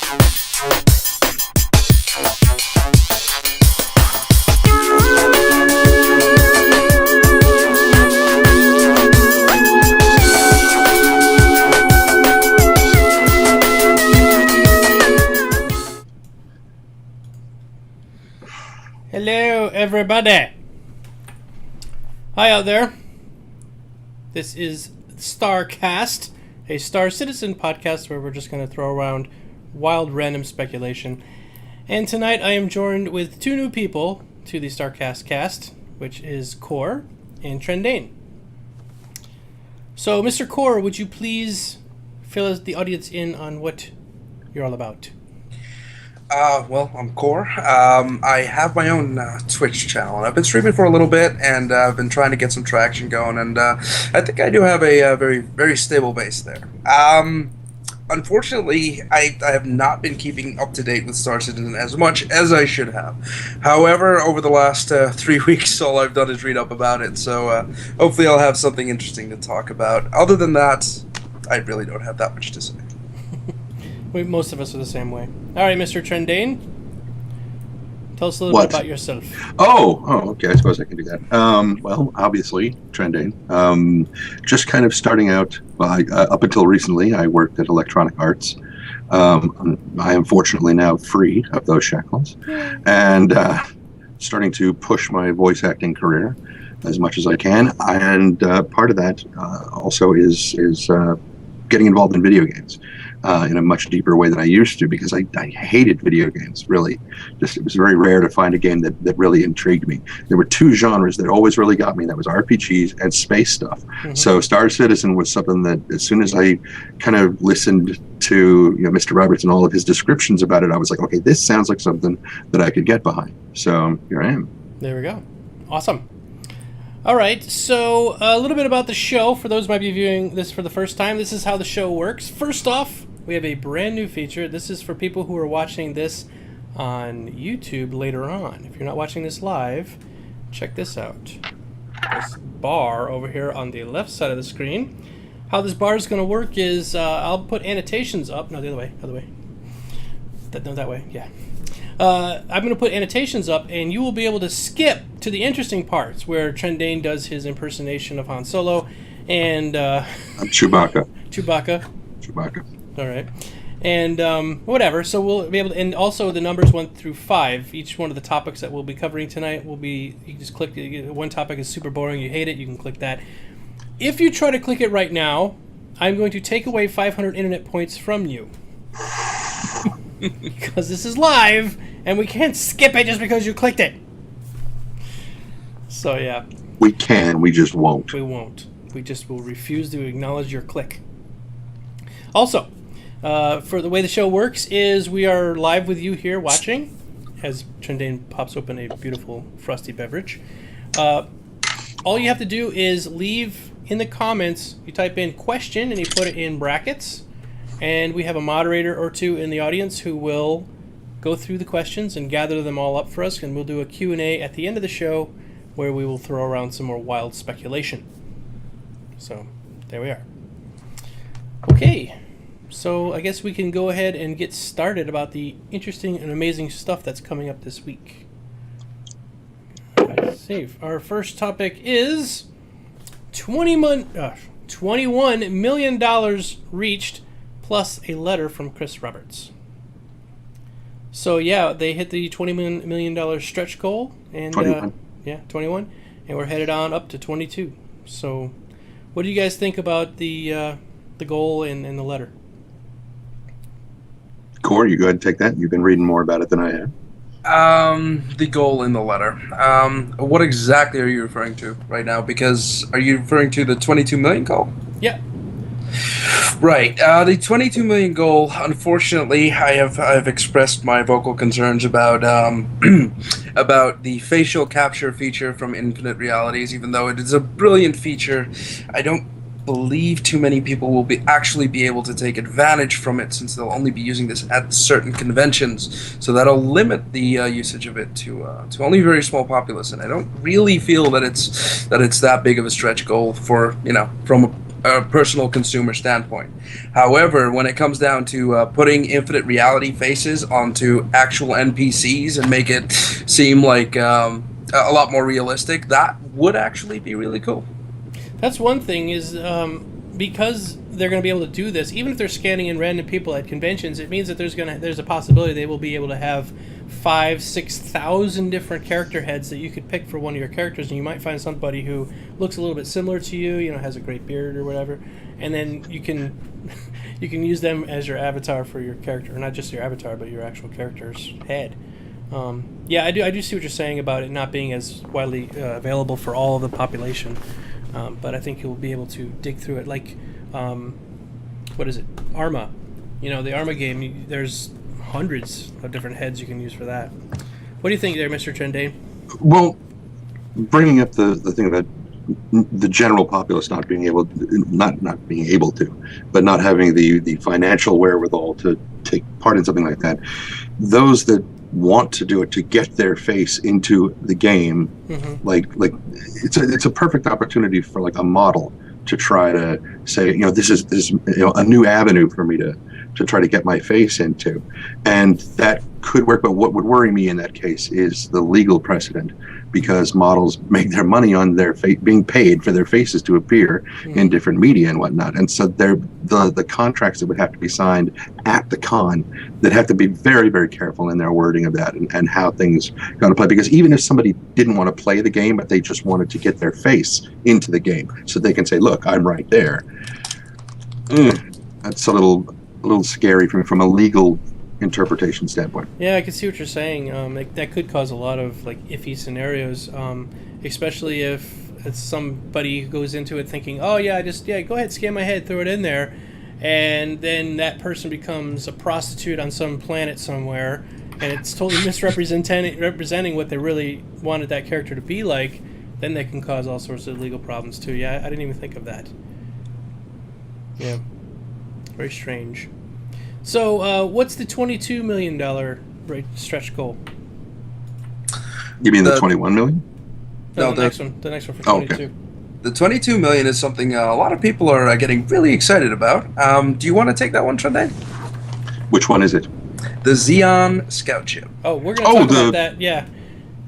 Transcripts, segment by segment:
Hello, everybody. Hi out there. This is StarCast, a Star Citizen podcast where we're just going to throw around wild, random speculation. And tonight I am joined with two new people to the StarCast cast, which is Core and Trendane. So, Mr. Core, would you please fill the audience in on what you're all about? Well, I'm Core. I have my own Twitch channel, and I've been streaming for a little bit, and I've been trying to get some traction going, and I think I do have a very, very stable base there. Unfortunately, I have not been keeping up to date with Star Citizen as much as I should have. However, over the last 3 weeks, all I've done is read up about it, so hopefully I'll have something interesting to talk about. Other than that, I really don't have that much to say. Most of us are the same way. All right, Mr. Trendane, tell us a little bit about yourself. Oh, okay. I suppose I can do that. Well, obviously, Trendane. Just kind of starting out. Well, up until recently, I worked at Electronic Arts. I am fortunately now free of those shackles, and starting to push my voice acting career as much as I can. And part of that also is getting involved in video games. In a much deeper way than I used to, because I hated video games, really. It was very rare to find a game that really intrigued me. There were two genres that always really got me. That was RPGs and space stuff. Mm-hmm. So Star Citizen was something that as soon as I kind of listened to Mr. Roberts and all of his descriptions about it, I was like, okay, this sounds like something that I could get behind. So here I am. There we go. Awesome. All right, so a little bit about the show. For those who might be viewing this for the first time, this is how the show works. First off, we have a brand new feature. This is for people who are watching this on YouTube later on. If you're not watching this live, check this out. This bar over here on the left side of the screen. How this bar is going to work is I'll put annotations up. No, the other way. That way. Yeah. I'm going to put annotations up, and you will be able to skip to the interesting parts where Trendane does his impersonation of Han Solo, and I'm Chewbacca. Chewbacca. All right. And whatever. So we'll be able to, and also the numbers 1 through 5. Each one of the topics that we'll be covering tonight will be. You can just click. One topic is super boring. You hate it. You can click that. If you try to click it right now, I'm going to take away 500 internet points from you. Because this is live, and we can't skip it just because you clicked it. So, yeah. We can, we just won't. We won't. We just will refuse to acknowledge your click. Also, for the way the show works is we are live with you here watching, as Trendane pops open a beautiful frosty beverage. All you have to do is leave in the comments, you type in question, and you put it in brackets. And we have a moderator or two in the audience who will go through the questions and gather them all up for us, and we'll do a Q&A at the end of the show where we will throw around some more wild speculation. So, there we are. Okay, so I guess we can go ahead and get started about the interesting and amazing stuff that's coming up this week. Let's see. Our first topic is $21 million reached, plus a letter from Chris Roberts. So yeah, they hit the $20 million stretch goal, and 21. 21, and we're headed on up to 22. So, what do you guys think about the goal and the letter? Core, you go ahead and take that. You've been reading more about it than I have. The goal in the letter. What exactly are you referring to right now? Because are you referring to the 22 million goal? Yeah. Right. The 22 million goal, unfortunately, I've expressed my vocal concerns about about the facial capture feature from Infinite Realities. Even though it is a brilliant feature, I don't believe too many people will actually be able to take advantage from it, since they'll only be using this at certain conventions. So that'll limit the usage of it to only a very small populace. And I don't really feel that it's that big of a stretch goal for from personal consumer standpoint. However, when it comes down to putting infinite reality faces onto actual NPCs and make it seem like a lot more realistic, that would actually be really cool. That's one thing is because they're going to be able to do this, even if they're scanning in random people at conventions, it means that there's a possibility they will be able to have 5,000-6,000 different character heads that you could pick for one of your characters, and you might find somebody who looks a little bit similar to you, has a great beard or whatever, and then you can use them as your avatar for your character, or not just your avatar, but your actual character's head. Yeah, I do see what you're saying about it not being as widely available for all of the population, but I think you'll be able to dig through it. Like, what is it? Arma. The Arma game, there's hundreds of different heads you can use for that. What do you think there, Mr. Trendane? Well, bringing up the thing that the general populace not being able to, but not having the financial wherewithal to take part in something like that, those that want to do it to get their face into the game, like it's a perfect opportunity for like a model to try to say, this is a new avenue for me to try to get my face into, and that could work. But what would worry me in that case is the legal precedent, because models make their money on their being paid for their faces to appear in different media and whatnot, and so the contracts that would have to be signed at the con that have to be very, very careful in their wording of that and how things going to play, because even if somebody didn't want to play the game but they just wanted to get their face into the game so they can say, look, I'm right there, that's a little scary from a legal interpretation standpoint. Yeah, I can see what you're saying. That could cause a lot of iffy scenarios, especially if it's somebody who goes into it thinking, oh yeah, go ahead, scan my head, throw it in there, and then that person becomes a prostitute on some planet somewhere, and it's totally representing what they really wanted that character to be like. Then they can cause all sorts of legal problems too. Yeah, I didn't even think of that. Yeah, very strange. So, what's the $22 million stretch goal? You mean the $21 million? No, the next one. The next one for 22. Okay. The $22 million is something a lot of people are getting really excited about. Do you want to take that one, Trendane? Which one is it? The Xi'an scout ship. Oh, we're going to talk about that, yeah,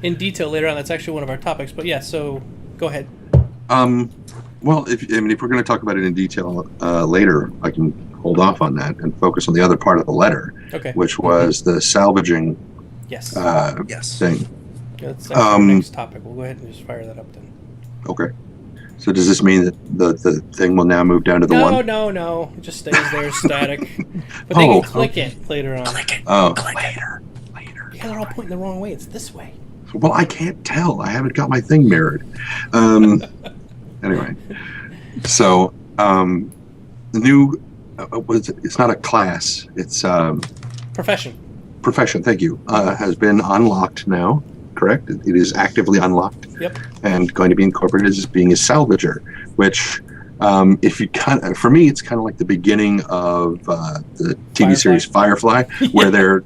in detail later on. That's actually one of our topics. But yeah, so go ahead. Well, if we're going to talk about it in detail later, I can hold off on that and focus on the other part of the letter, which was the salvaging thing. Yeah, that's our next topic. We'll go ahead and just fire that up then. Okay. So does this mean that the thing will now move down to the one? No. It just stays there static. But they can click it later on. Click it. Later. Yeah, they're all pointing the wrong way. It's this way. Well, I can't tell. I haven't got my thing mirrored. Anyway. So, the new... it's not a class. It's profession. Profession. Thank you. Has been unlocked now. Correct. It is actively unlocked. Yep. And going to be incorporated as being a salvager, which, if you for me, it's kind of like the beginning of the TV series Firefly, where they're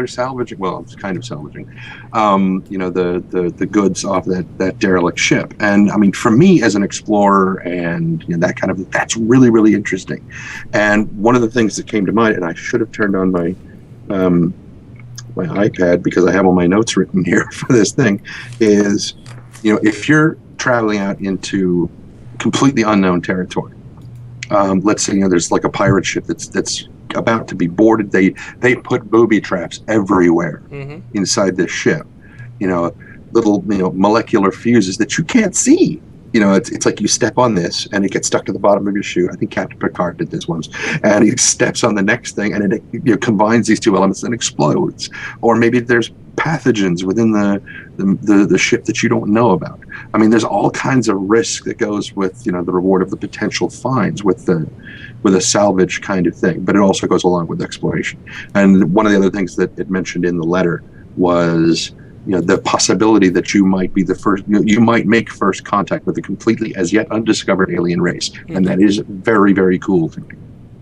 salvaging. Well, it's kind of salvaging. The goods off that derelict ship. And I mean, for me as an explorer and that kind of, that's really, really interesting. And one of the things that came to mind, and I should have turned on my iPad because I have all my notes written here for this thing, is if you're traveling out into completely unknown territory, let's say there's like a pirate ship that's about to be boarded. They put booby traps everywhere inside this ship, little molecular fuses that you can't see. It's like you step on this and it gets stuck to the bottom of your shoe. I think Captain Picard did this once, and he steps on the next thing and it combines these two elements and explodes. Or maybe there's pathogens within the ship that you don't know about. I mean, there's all kinds of risk that goes with the reward of the potential finds with a salvage kind of thing. But it also goes along with exploration. And one of the other things that it mentioned in the letter was the possibility that you might be the first, you might make first contact with a completely as yet undiscovered alien race, and that is very, very cool to me.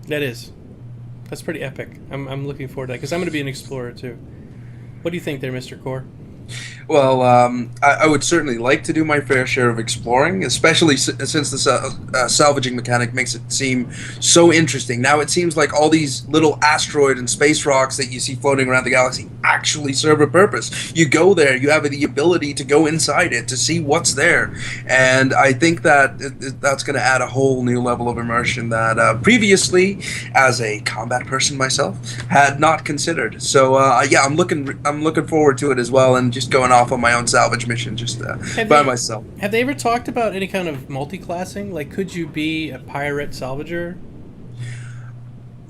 That is. That's pretty epic. I'm looking forward to that because I'm going to be an explorer too. What do you think there, Mr. Core? Well, I would certainly like to do my fair share of exploring, especially since the salvaging mechanic makes it seem so interesting. Now it seems like all these little asteroid and space rocks that you see floating around the galaxy actually serve a purpose. You go there, you have the ability to go inside it to see what's there, and I think that that's going to add a whole new level of immersion that previously, as a combat person myself, had not considered. So yeah, I'm looking forward to it as well, and just going off on my own salvage mission just by myself. Have they ever talked about any kind of multi-classing? Like, could you be a pirate salvager?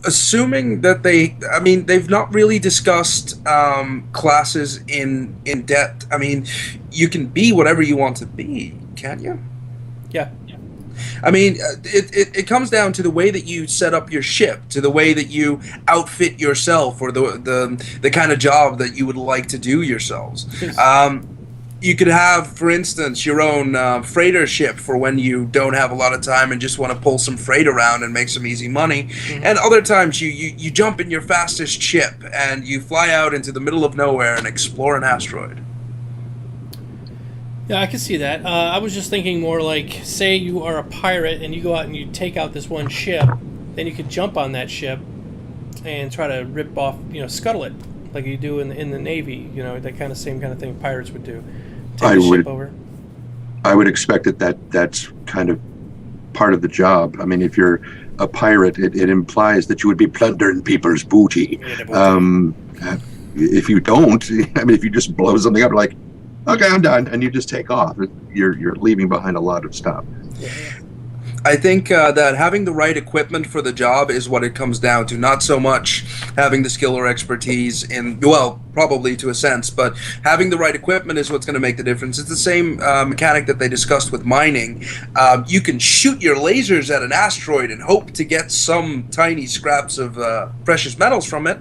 Assuming that they've not really discussed classes in depth. I mean, you can be whatever you want to be, can't you? Yeah. I mean, it comes down to the way that you set up your ship, to the way that you outfit yourself, or the kind of job that you would like to do yourselves. You could have, for instance, your own freighter ship for when you don't have a lot of time and just want to pull some freight around and make some easy money. Mm-hmm. And other times you jump in your fastest ship and you fly out into the middle of nowhere and explore an asteroid. Yeah, I can see that. I was just thinking more like, say you are a pirate and you go out and you take out this one ship, then you could jump on that ship and try to rip off, scuttle it, like you do in the Navy. That same kind of thing pirates would do. Take the ship over. I would expect that's kind of part of the job. I mean, if you're a pirate, it implies that you would be plundering people's booty. If you don't, I mean, if you just blow something up, like, okay, I'm done, and you just take off, you're leaving behind a lot of stuff. Yeah. I think that having the right equipment for the job is what it comes down to. Not so much having the skill or expertise probably to a sense, but having the right equipment is what's going to make the difference. It's the same mechanic that they discussed with mining. You can shoot your lasers at an asteroid and hope to get some tiny scraps of precious metals from it,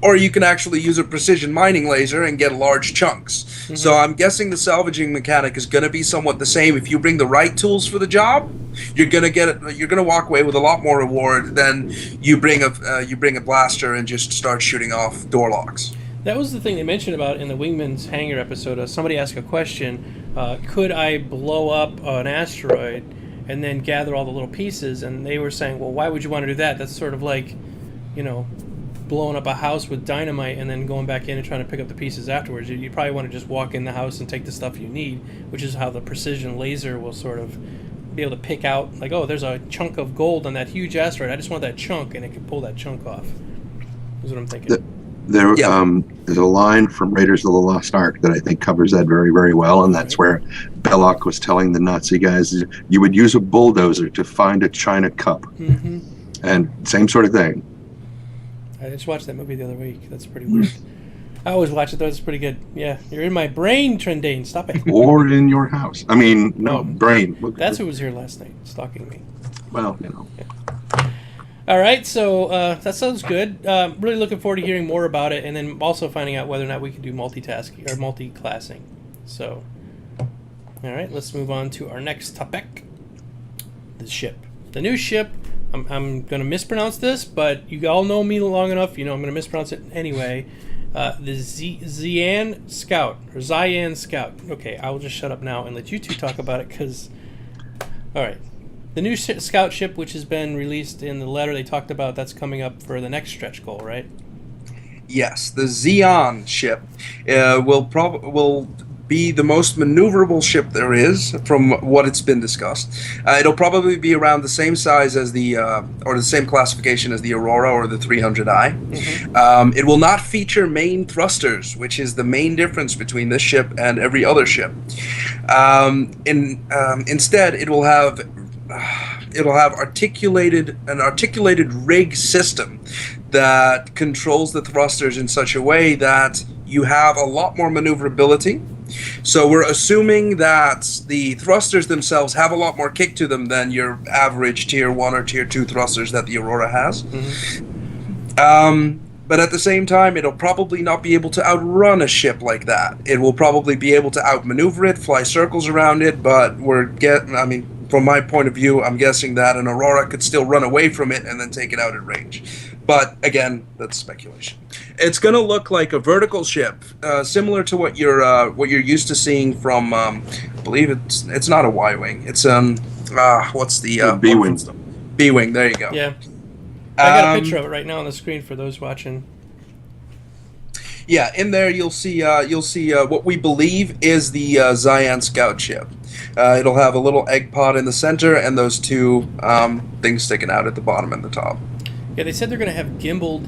or you can actually use a precision mining laser and get large chunks. Mm-hmm. So I'm guessing the salvaging mechanic is going to be somewhat the same. If you bring the right tools for the job, you're going to walk away with a lot more reward than you bring a blaster and just start shooting off door locks. That was the thing they mentioned about in the Wingman's Hangar episode. Somebody asked a question, could I blow up an asteroid and then gather all the little pieces? And they were saying, well, why would you want to do that? That's sort of like, blowing up a house with dynamite and then going back in and trying to pick up the pieces afterwards. You probably want to just walk in the house and take the stuff you need, which is how the precision laser will sort of be able to pick out, like, oh, there's a chunk of gold on that huge asteroid. I just want that chunk, and it can pull that chunk off. Is what I'm thinking. There's a line from Raiders of the Lost Ark that I think covers that very, very well, and that's where Belloc was telling the Nazi guys, you would use a bulldozer to find a china cup. Mm-hmm. And same sort of thing. I just watched that movie the other week. That's pretty weird. I always watch it, though. It's pretty good. Yeah, you're in my brain, Trendane. Stop it. Or in your house. I mean, no, brain. That's who was here last night, stalking me. Well, Yeah. All right, so that sounds good. Really looking forward to hearing more about it, and then also finding out whether or not we can do multitasking or multi-classing. So, all right, let's move on to our next topic. The ship. The new ship. I'm going to mispronounce this, but you all know me long enough. I'm going to mispronounce it anyway. The Xi'an Scout, or Xi'an Scout. Okay, I will just shut up now and let you two talk about it, because... All right. The new scout ship, which has been released in the letter they talked about, that's coming up for the next stretch goal, right? Yes, the Xi'an ship will be the most maneuverable ship there is from what it's been discussed. It'll probably be around the same size as or the same classification as the Aurora or the 300i. Mm-hmm. It will not feature main thrusters, which is the main difference between this ship and every other ship. Instead, it'll have an articulated rig system that controls the thrusters in such a way that you have a lot more maneuverability. So we're assuming that the thrusters themselves have a lot more kick to them than your average Tier 1 or Tier 2 thrusters that the Aurora has. Mm-hmm. But at the same time, it'll probably not be able to outrun a ship like that. It will probably be able to outmaneuver it, fly circles around it, but from my point of view, I'm guessing that an Aurora could still run away from it and then take it out at range. But again, that's speculation. It's going to look like a vertical ship, similar to what you're used to seeing from. I believe it's not a Y-wing. It's what's the B-wing. B-wing. There you go. Yeah, I got a picture of it right now on the screen for those watching. Yeah, in there you'll see what we believe is the Xi'an scout ship. It'll have a little egg pod in the center and those two things sticking out at the bottom and the top. Yeah, they said they're going to have gimbaled,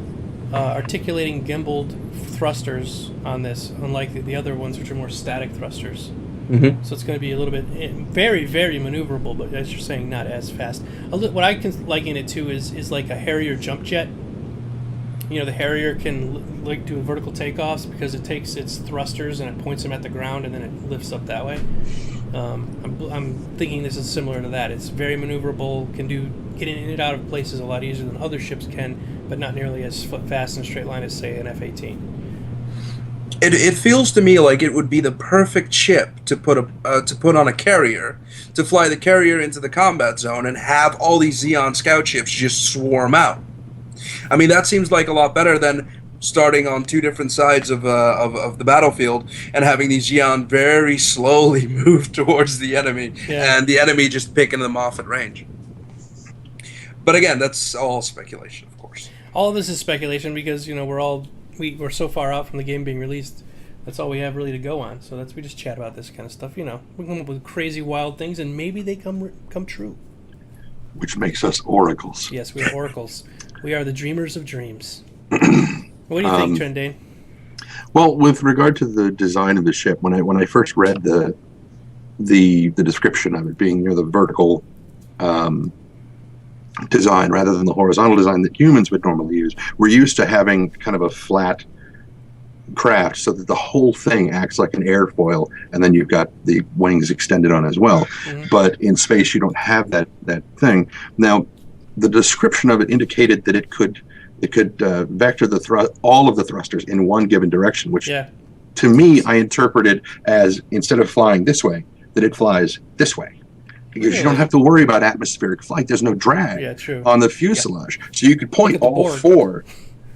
articulating gimbaled thrusters on this, unlike the other ones, which are more static thrusters. Mm-hmm. So it's going to be a little bit very, very maneuverable, but as you're saying, not as fast. What I can liken it to is like a Harrier jump jet. You know, the Harrier can do vertical takeoffs because it takes its thrusters and it points them at the ground and then it lifts up that way. I'm thinking this is similar to that. It's very maneuverable, can get in and out of places a lot easier than other ships can, but not nearly as fast in a straight line as, say, an F-18. It feels to me like it would be the perfect ship to put on a carrier, to fly the carrier into the combat zone and have all these Xi'an scout ships just swarm out. I mean, that seems like a lot better than starting on two different sides of the battlefield and having these Xi'an very slowly move towards the enemy, and the enemy just picking them off at range. But again, that's all speculation, of course. All of this is speculation because, you know, we're so far out from the game being released. That's all we have really to go on. So we just chat about this kind of stuff. You know, we come up with crazy, wild things, and maybe they come true. Which makes us oracles. Yes, we are oracles. We are the dreamers of dreams. What do you think, Trendane? Well, with regard to the design of the ship, when I first read the description of it being near the vertical design rather than the horizontal design that humans would normally use, we're used to having kind of a flat craft so that the whole thing acts like an airfoil, and then you've got the wings extended on as well. Mm-hmm. But in space, you don't have that thing. Now, the description of it indicated that it could vector all of the thrusters in one given direction, which to me I interpreted as, instead of flying this way, that it flies this way. Because you don't have to worry about atmospheric flight. There's no drag on the fuselage. Yeah. So you could point all four.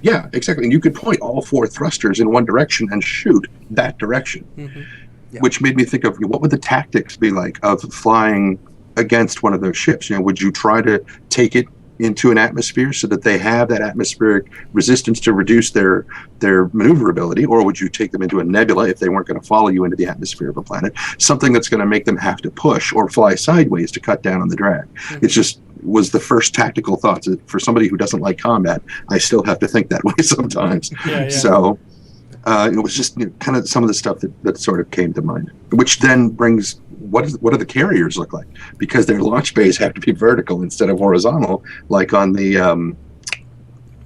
Yeah, exactly. And you could point all four thrusters in one direction and shoot that direction. Mm-hmm. Yeah. Which made me think of, what would the tactics be like of flying against one of those ships? You know, would you try to take it into an atmosphere so that they have that atmospheric resistance to reduce their maneuverability, or would you take them into a nebula if they weren't going to follow you into the atmosphere of a planet? Something that's going to make them have to push or fly sideways to cut down on the drag. Mm-hmm. It just was the first tactical thoughts. For somebody who doesn't like combat, I still have to think that way sometimes. Yeah. So it was just kind of some of the stuff that sort of came to mind, which then brings, what do the carriers look like? Because their launch bays have to be vertical instead of horizontal, like on the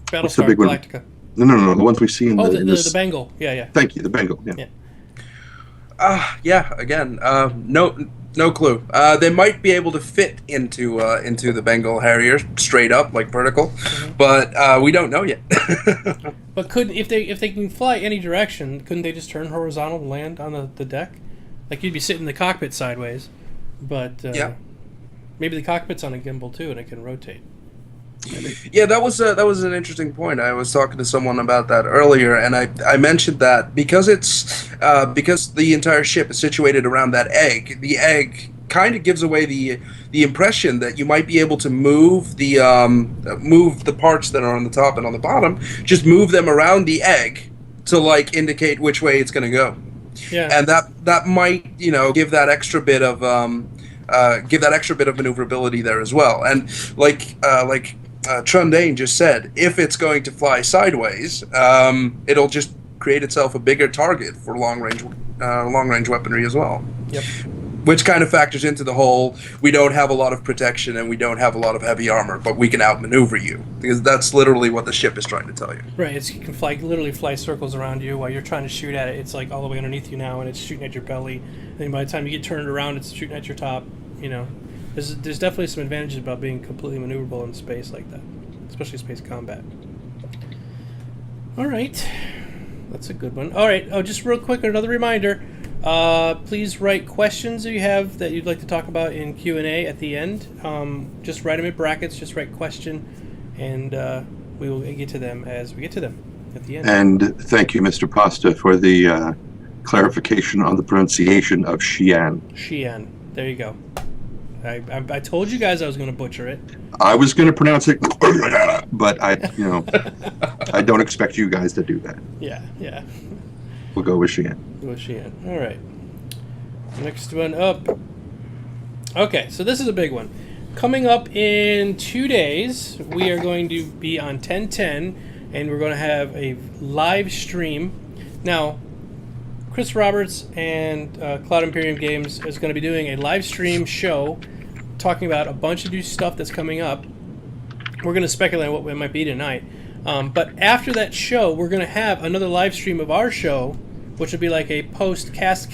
Battlestar Galactica. No, the ones we see in the Bengal. Yeah. Thank you, the Bengal. Yeah. Again, no clue. They might be able to fit into the Bengal Harrier straight up, like vertical, mm-hmm. but we don't know yet. But if they can fly any direction, couldn't they just turn horizontal and land on the deck? Like, you'd be sitting in the cockpit sideways, but maybe the cockpit's on a gimbal too, and it can rotate. Yeah, that was an interesting point. I was talking to someone about that earlier, and I mentioned that because the entire ship is situated around that egg, the egg kind of gives away the impression that you might be able to move the parts that are on the top and on the bottom, just move them around the egg to indicate which way it's going to go. Yeah, and that might give that extra bit of maneuverability there as well. And like Trundane just said, if it's going to fly sideways, it'll just create itself a bigger target for long range weaponry as well. Yep. Which kind of factors into the whole, we don't have a lot of protection and we don't have a lot of heavy armor, but we can outmaneuver you. Because that's literally what the ship is trying to tell you. Right, it can literally fly circles around you while you're trying to shoot at it. It's like all the way underneath you now, and it's shooting at your belly. And by the time you get turned around, it's shooting at your top. There's definitely some advantages about being completely maneuverable in space like that, especially space combat. All right, that's a good one. All right, just real quick, another reminder. Please write questions that you have that you'd like to talk about in Q&A at the end. Just write them in brackets. Just write question, and we will get to them as we get to them. at the end. And thank you, Mr. Pasta, for the clarification on the pronunciation of Xi'an. Xi'an. There you go. I told you guys I was going to butcher it. I was going to pronounce it, but I don't expect you guys to do that. Yeah. We'll go with Xi'an. All right. Next one up. Okay, so this is a big one. Coming up in 2 days, we are going to be on 10/10, and we're going to have a live stream. Now, Chris Roberts and Cloud Imperium Games is going to be doing a live stream show talking about a bunch of new stuff that's coming up. We're going to speculate on what it might be tonight. But after that show, we're going to have another live stream of our show, which will be like a post-cast.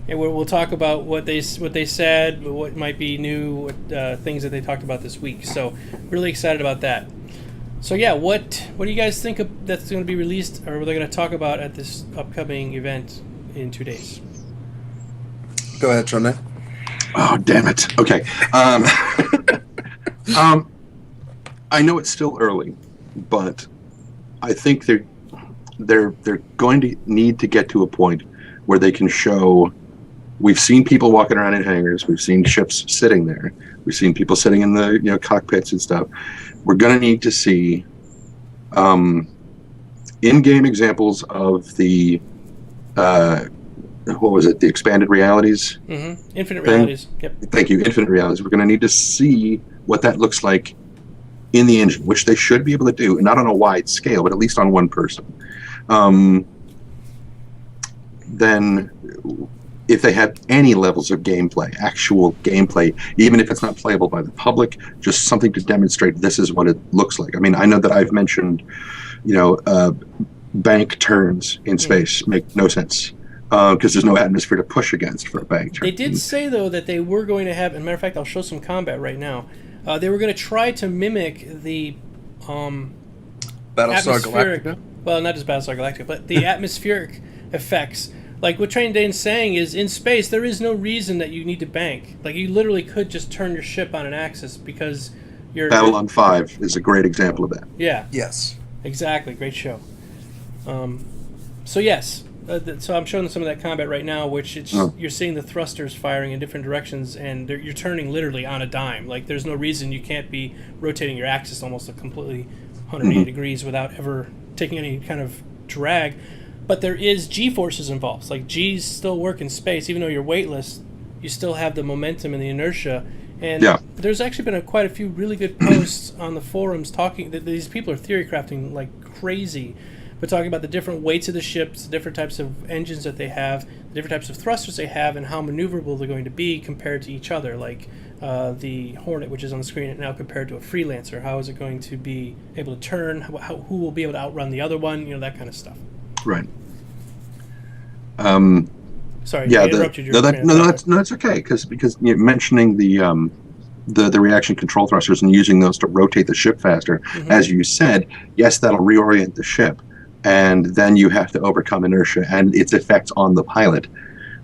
And we'll talk about what they said, what might be new, things that they talked about this week. So really excited about that. So yeah, what do you guys think that's going to be released, or what they're going to talk about at this upcoming event in 2 days? Go ahead, Trundle. Oh, damn it. Okay. I know it's still early, but I think they're going to need to get to a point where they can show. We've seen people walking around in hangars. We've seen ships sitting there. We've seen people sitting in the cockpits and stuff. We're going to need to see in-game examples of the what was it? The expanded realities. Mm-hmm. Infinite realities. Yep. Thank you. Infinite realities. We're going to need to see what that looks like in the engine, which they should be able to do, not on a wide scale, but at least on one person. Then, if they had any levels of gameplay, actual gameplay, even if it's not playable by the public, just something to demonstrate this is what it looks like. I mean, I know that I've mentioned, bank turns in space make no sense because there's no atmosphere to push against for a bank turn. They did say, though, that they were going to have, as a matter of fact, I'll show some combat right now. They were going to try to mimic the Battlestar Galactica? Well, not just Battlestar Galactica, but the atmospheric effects. Like what Train Dane's saying is, in space, there is no reason that you need to bank. Like, you literally could just turn your ship on an axis because you're... Babylon 5 is a great example of that. Yeah. Yes. Exactly. Great show. So, yes. So I'm showing some of that combat right now, which you're seeing the thrusters firing in different directions, and you're turning literally on a dime. Like, there's no reason you can't be rotating your axis almost a completely 180 degrees without ever taking any kind of drag. But there is G-forces involved. Like, G's still work in space. Even though you're weightless, you still have the momentum and the inertia. And there's actually been quite a few really good posts on the forums talking... These people are theory crafting like crazy. But talking about the different weights of the ships, the different types of engines that they have, the different types of thrusters they have, and how maneuverable they're going to be compared to each other. Like the Hornet, which is on the screen now, compared to a Freelancer. How is it going to be able to turn? Who will be able to outrun the other one? That kind of stuff. Right. Sorry, yeah, I interrupted your that's okay because mentioning the reaction control thrusters and using those to rotate the ship faster, as you said, yes, that'll reorient the ship, and then you have to overcome inertia and its effects on the pilot,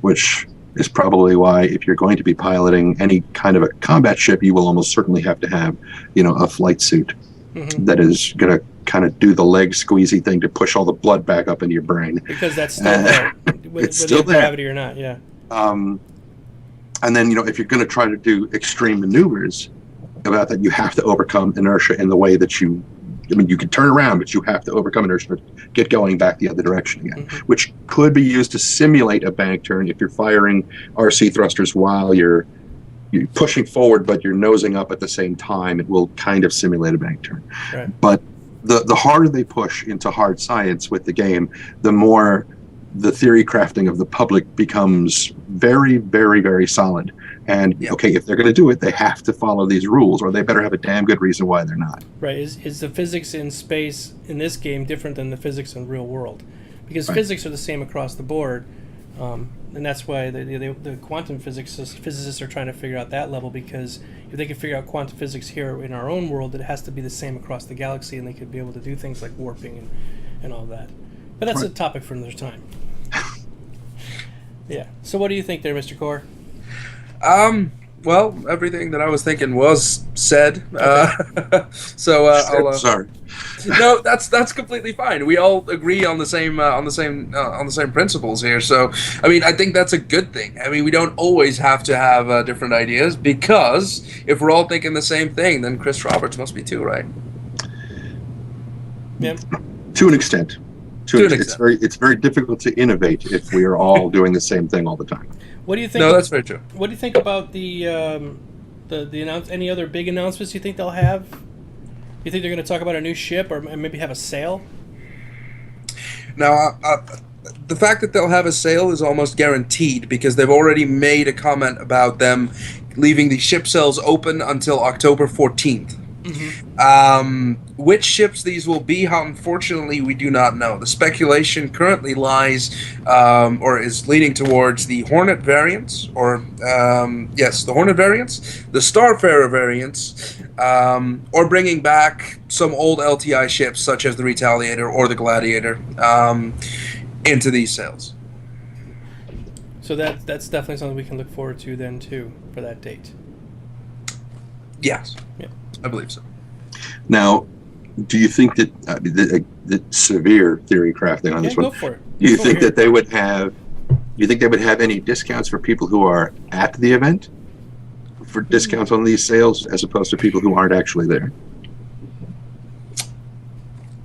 which is probably why if you're going to be piloting any kind of a combat ship, you will almost certainly have to have, a flight suit that is going to kind of do the leg squeezy thing to push all the blood back up into your brain. Because that's still there. It's still there. Gravity or not, yeah. And then, if you're going to try to do extreme maneuvers about that, you have to overcome inertia in the way that you can turn around, but you have to overcome inertia to get going back the other direction again, which could be used to simulate a bank turn if you're firing RC thrusters while you're pushing forward, but you're nosing up at the same time. It will kind of simulate a bank turn. Right. But the harder they push into hard science with the game, the more the theory crafting of the public becomes very, very, very solid. And, okay, if they're going to do it, they have to follow these rules, or they better have a damn good reason why they're not. Right. Is the physics in space in this game different than the physics in real world? Because physics are the same across the board, and that's why the quantum physicists are trying to figure out that level, because if they can figure out quantum physics here in our own world, it has to be the same across the galaxy, and they could be able to do things like warping and all that. But that's a topic for another time. Yeah. So what do you think there, Mr. Core? Well, everything that I was thinking was said. Okay. So I'll. Sorry. No, that's completely fine. We all agree on the same principles here. So, I mean, I think that's a good thing. I mean, we don't always have to have different ideas, because if we're all thinking the same thing, then Chris Roberts must be too, right? Yeah. To an extent. To an extent. It's very difficult to innovate if we are all doing the same thing all the time. What do you think? No, that's very true. What do you think about the any other big announcements you think they'll have? You think they're going to talk about a new ship or maybe have a sale? Now, the fact that they'll have a sale is almost guaranteed, because they've already made a comment about them leaving the ship sales open until October 14th. Which ships these will be, unfortunately, we do not know. The speculation currently lies, or is leaning towards the Hornet variants, or the Hornet variants, the Starfarer variants, or bringing back some old LTI ships such as the Retaliator or the Gladiator into these sales. So that's definitely something we can look forward to then too for that date. Yes. Yeah. I believe so. Now, do you think that the severe theory crafting on this one? Go for it. Do you think that they would have? Do you think they would have any discounts for people who are at the event, for discounts on these sales, as opposed to people who aren't actually there?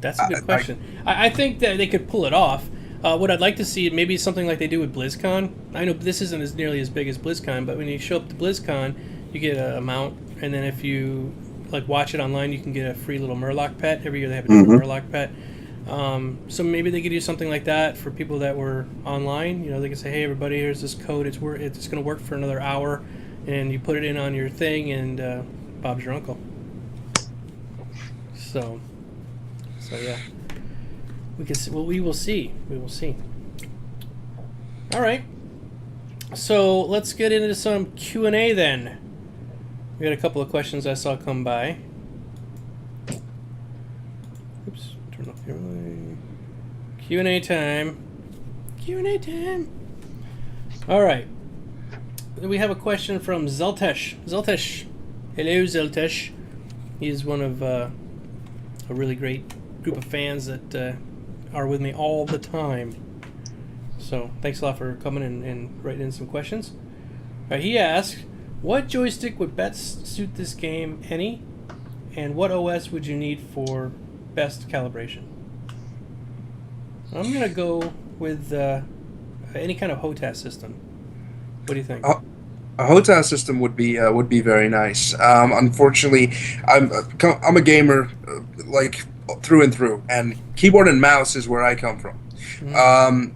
That's a good question. I think that they could pull it off. What I'd like to see, maybe something like they do with BlizzCon. I know this isn't as nearly as big as BlizzCon, but when you show up to BlizzCon, you get a mount, and then if you watch it online, you can get a free little Murloc pet. Every year they have a different Murloc pet. So maybe they could do something like that for people that were online. You know, they can say, "Hey, everybody, here's this code. It's going to work for another hour," and you put it in on your thing, and Bob's your uncle. So yeah, we can see. Well, we will see. We will see. All right. So let's get into some Q&A then. We got a couple of questions I saw come by. Oops, turn off your Q&A time. Q&A time. All right. We have a question from Zeltesh. Zeltesh. Hello, Zeltesh. He's one of a really great group of fans that are with me all the time. So thanks a lot for coming and writing in some questions. All right, he asked, what joystick would best suit this game, any? And what OS would you need for best calibration? I'm going to go with any kind of HOTAS system. What do you think? A HOTAS system would be very nice. Unfortunately, I'm a gamer like through and through, and keyboard and mouse is where I come from.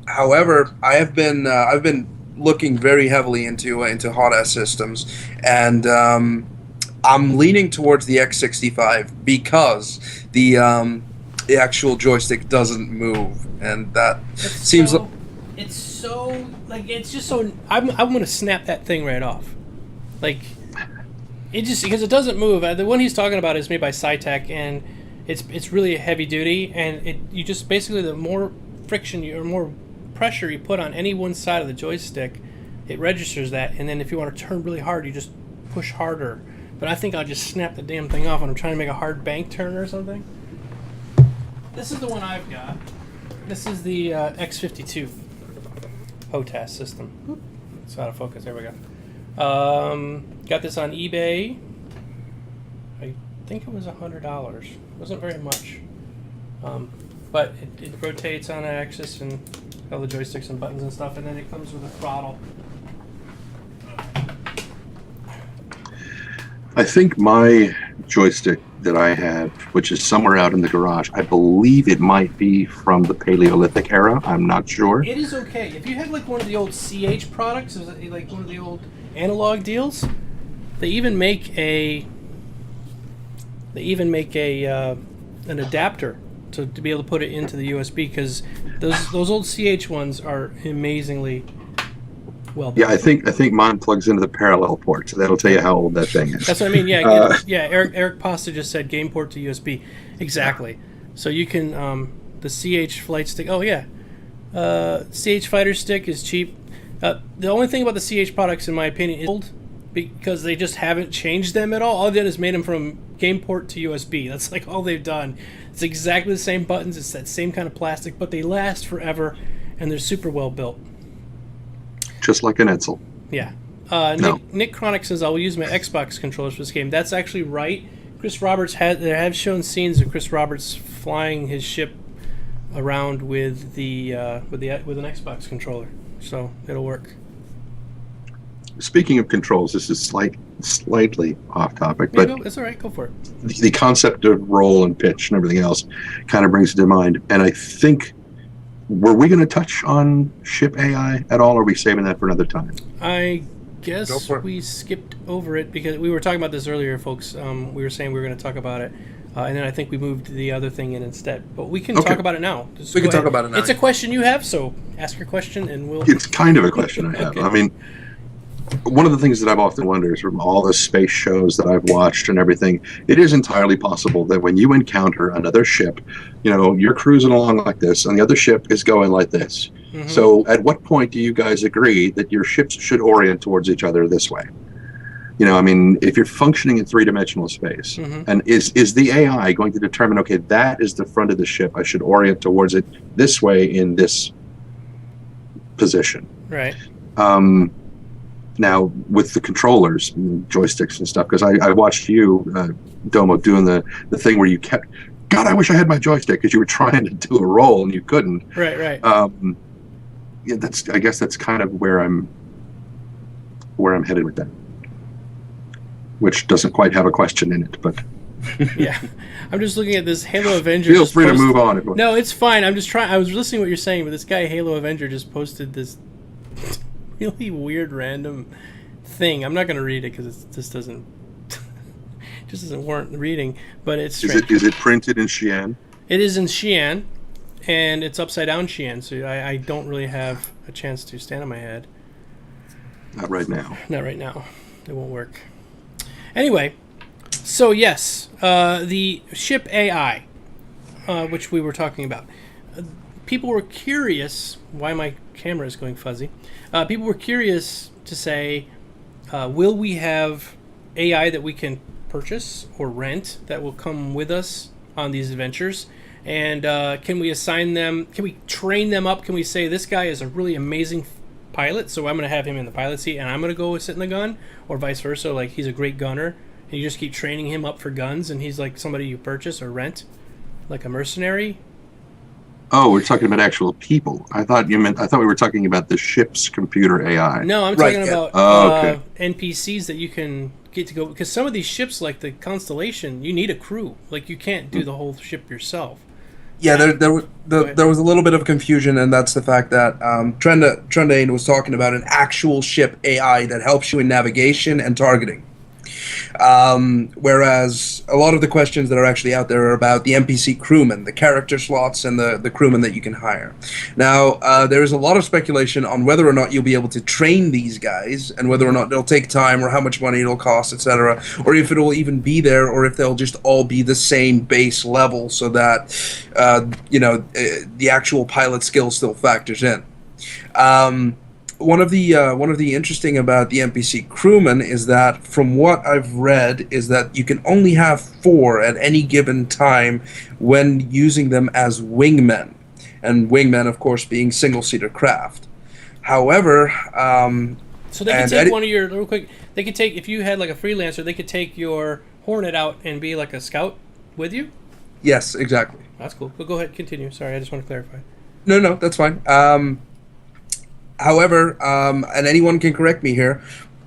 However, I've been looking very heavily into HOTAS systems, and I'm leaning towards the X65 because the actual joystick doesn't move, and that seems like it's so it's just so I'm gonna snap that thing right off, like it just because it doesn't move. The one he's talking about is made by Cytec, and it's really heavy duty, and you just basically the more friction or more pressure you put on any one side of the joystick, it registers that, and then if you want to turn really hard, you just push harder. But I think I'll just snap the damn thing off when I'm trying to make a hard bank turn or something. This is the one I've got. This is the X52 HOTAS system. It's out of focus. There we go. Got this on eBay. I think it was $100. It wasn't very much. But it rotates on an axis and all the joysticks and buttons and stuff, and then it comes with a throttle. I think my joystick that I have, which is somewhere out in the garage, I believe it might be from the Paleolithic era. I'm not sure. It is okay. If you have like one of the old CH products, like one of the old analog deals, they even make an adapter to be able to put it into the USB, because those old CH ones are amazingly well built. Yeah, I think mine plugs into the parallel port, so that'll tell you how old that thing is. That's what I mean. Yeah, Eric Pasta just said game port to USB. Exactly. So you can the CH flight stick. Oh yeah, CH fighter stick is cheap. The only thing about the CH products, in my opinion, is old, because they just haven't changed them at all. All they've done is made them from game port to USB. That's like all they've done. It's exactly the same buttons. It's that same kind of plastic, but they last forever, and they're super well built. Just like an Edsel. Yeah. No. Nick Chronic says, I will use my Xbox controllers for this game. That's actually right. Chris Roberts there have shown scenes of Chris Roberts flying his ship around with an Xbox controller. So it'll work. Speaking of controls, this is slightly off topic, but It's all right. Go for it. the concept of roll and pitch and everything else kind of brings it to mind. And I think, were we going to touch on ship AI at all, or are we saving that for another time? I guess Go for it. we skipped over it because we were talking about this earlier, folks. We were saying we were going to talk about it, and then I think we moved the other thing in instead. But we can Okay. talk about it now. Just We go can talk ahead. about it now. It's a question you have, so ask your question, and we'll. It's kind of a question I have. Okay. I mean, one of the things that I've often wondered is from all the space shows that I've watched and everything, it is entirely possible that when you encounter another ship, you're cruising along like this, and the other ship is going like this. Mhm. So at what point do you guys agree that your ships should orient towards each other this way? If you're functioning in three-dimensional space, Mhm. and is the AI going to determine, okay, that is the front of the ship, I should orient towards it this way in this position? Right. Now, with the controllers, joysticks and stuff, because I watched you, Domo, doing the thing where you kept, God, I wish I had my joystick, because you were trying to do a roll and you couldn't. Right. Yeah, I guess that's kind of where I'm headed with that, which doesn't quite have a question in it, but Yeah. I'm just looking at this Halo Avenger. feel free to move on. If No, it's fine. I'm just trying. I was listening to what you're saying, but this guy Halo Avenger just posted this really weird random thing. I'm not going to read it because it just doesn't warrant reading. But it's strange. Is it printed in Xi'an? It is in Xi'an, and it's upside down Xi'an, so I don't really have a chance to stand on my head. Not right now. Not right now. It won't work. Anyway, so yes, the ship AI, which we were talking about. People were curious why my camera is going fuzzy. People were curious to say, will we have AI that we can purchase or rent that will come with us on these adventures? And can we assign them? Can we train them up? Can we say this guy is a really amazing pilot, so I'm going to have him in the pilot seat and I'm going to go sit in the gun, or vice versa? Like, he's a great gunner and you just keep training him up for guns, and he's like somebody you purchase or rent, like a mercenary. Oh, we're talking about actual people. I thought we were talking about the ship's computer AI. No, I'm Right, talking yeah. about Okay. NPCs that you can get to go, because some of these ships, like the Constellation, you need a crew. Like, you can't do the whole ship yourself. Yeah, there ahead. was a little bit of confusion, and that's the fact that Trendane was talking about an actual ship AI that helps you in navigation and targeting. Whereas a lot of the questions that are actually out there are about the NPC crewmen, the character slots, and the crewmen that you can hire. Now, there is a lot of speculation on whether or not you'll be able to train these guys, and whether or not they'll take time, or how much money it'll cost, etc., or if it'll even be there, or if they'll just all be the same base level, so that the actual pilot skill still factors in. One of the interesting about the NPC crewmen is that, from what I've read, is that you can only have 4 at any given time when using them as wingmen, and wingmen, of course, being single-seater craft. However, So they could take one of your, real quick, they could take, if you had like a freelancer, they could take your Hornet out and be like a scout with you? yes, exactly. That's cool. But go ahead, continue. Sorry, I just want to clarify. No, that's fine. However, and anyone can correct me here,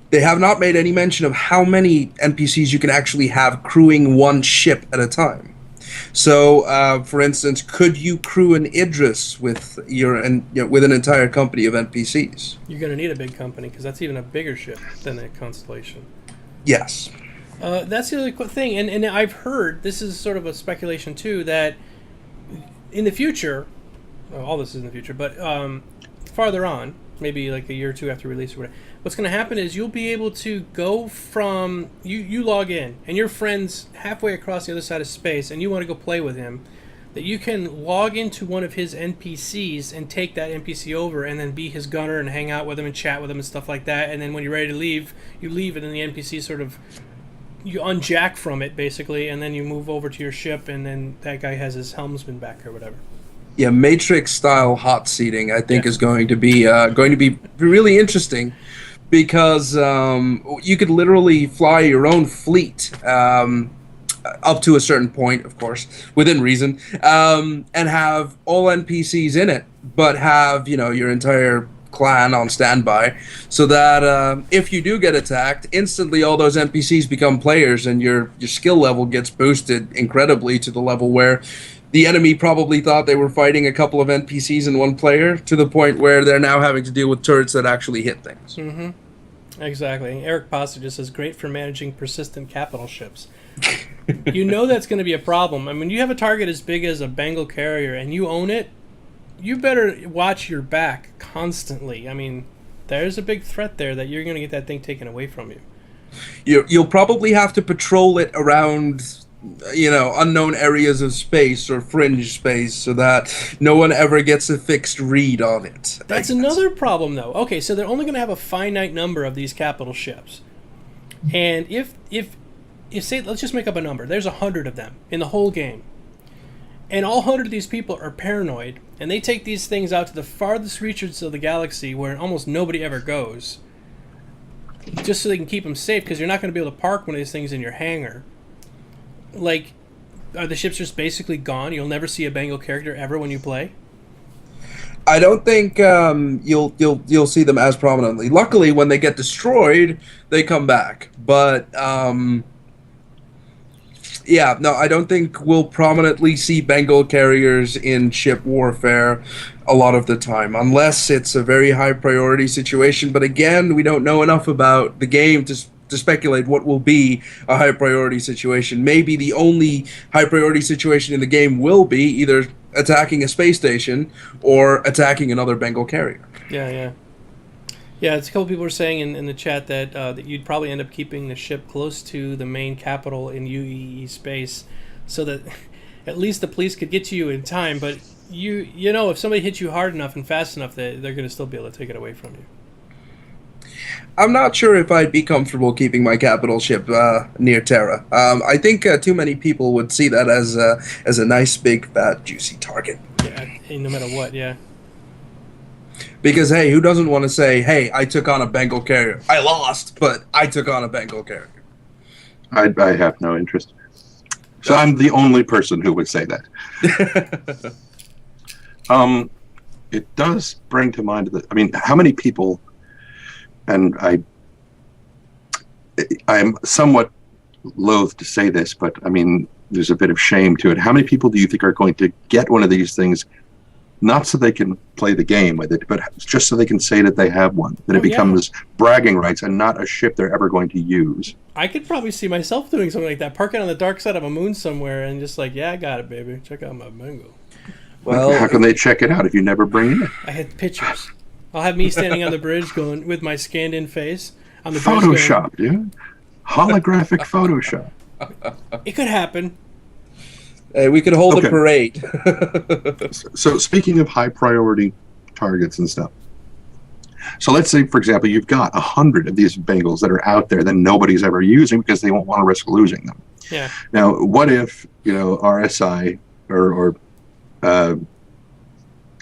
they have not made any mention of how many NPCs you can actually have crewing one ship at a time. So, for instance, could you crew an Idris with with an entire company of NPCs? You're going to need a big company, because that's even a bigger ship than a Constellation. Yes. That's the other thing, and I've heard, this is sort of a speculation too, that in the future, well, all this is in the future, but farther on, maybe like a year or two after release or whatever, what's going to happen is you'll be able to go from, you log in, and your friend's halfway across the other side of space, and you want to go play with him. that you can log into one of his NPCs and take that NPC over and then be his gunner and hang out with him and chat with him and stuff like that. And then when you're ready to leave, you leave, and then the NPC sort of, you unjack from it basically, and then you move over to your ship, and then that guy has his helmsman back or whatever. Yeah, Matrix style hot seating I think is going to be really interesting, because you could literally fly your own fleet. Up to a certain point, of course, within reason, and have all NPCs in it, but have, your entire clan on standby, so that if you do get attacked, instantly all those NPCs become players, and your skill level gets boosted incredibly to the level where the enemy probably thought they were fighting a couple of NPCs in one player, to the point where they're now having to deal with turrets that actually hit things. Mm-hmm. Exactly. Eric Poster just says, great for managing persistent capital ships. That's going to be a problem. I mean, you have a target as big as a Bengal carrier and you own it, you better watch your back constantly. I mean, there's a big threat there that you're going to get that thing taken away from you. You'll probably have to patrol it around, unknown areas of space or fringe space, so that no one ever gets a fixed read on it. That's another problem, though. Okay, so they're only going to have a finite number of these capital ships. And if say, let's just make up a number. There's 100 of them in the whole game. And all 100 of these people are paranoid, and they take these things out to the farthest reaches of the galaxy where almost nobody ever goes, just so they can keep them safe, because you're not going to be able to park one of these things in your hangar. Like, are the ships just basically gone? You'll never see a Bengal character ever when you play? I don't think you'll see them as prominently. Luckily, when they get destroyed, they come back. But I don't think we'll prominently see Bengal carriers in ship warfare a lot of the time, unless it's a very high priority situation. But again, we don't know enough about the game to speculate what will be a high priority situation. Maybe the only high priority situation in the game will be either attacking a space station or attacking another Bengal carrier. Yeah, it's a couple people were saying in the chat that you'd probably end up keeping the ship close to the main capital in UEE space, so that at least the police could get to you in time. But if somebody hits you hard enough and fast enough, they're going to still be able to take it away from you. I'm not sure if I'd be comfortable keeping my capital ship near Terra. I think too many people would see that as a nice, big, fat, juicy target. Yeah, no matter what, yeah. Because, hey, who doesn't want to say, hey, I took on a Bengal carrier. I lost, but I took on a Bengal carrier. I have no interest. So I'm the only person who would say that. It does bring to mind how many people, and I'm somewhat loath to say this, but I mean, there's a bit of shame to it. How many people do you think are going to get one of these things, not so they can play the game with it, but just so they can say that they have one, that it becomes bragging rights and not a ship they're ever going to use? I could probably see myself doing something like that, parking on the dark side of a moon somewhere and just like, yeah, I got it, baby. Check out my Bengal. Well, how can they check it out if you never bring it in? I had pictures. I'll have me standing on the bridge going with my scanned-in face on the Photoshop, dude. Holographic Photoshop. It could happen. We could hold a parade. So speaking of high priority targets and stuff, so let's say, for example, you've got 100 of these Bengals that are out there that nobody's ever using because they won't want to risk losing them. Yeah. Now, what if RSI or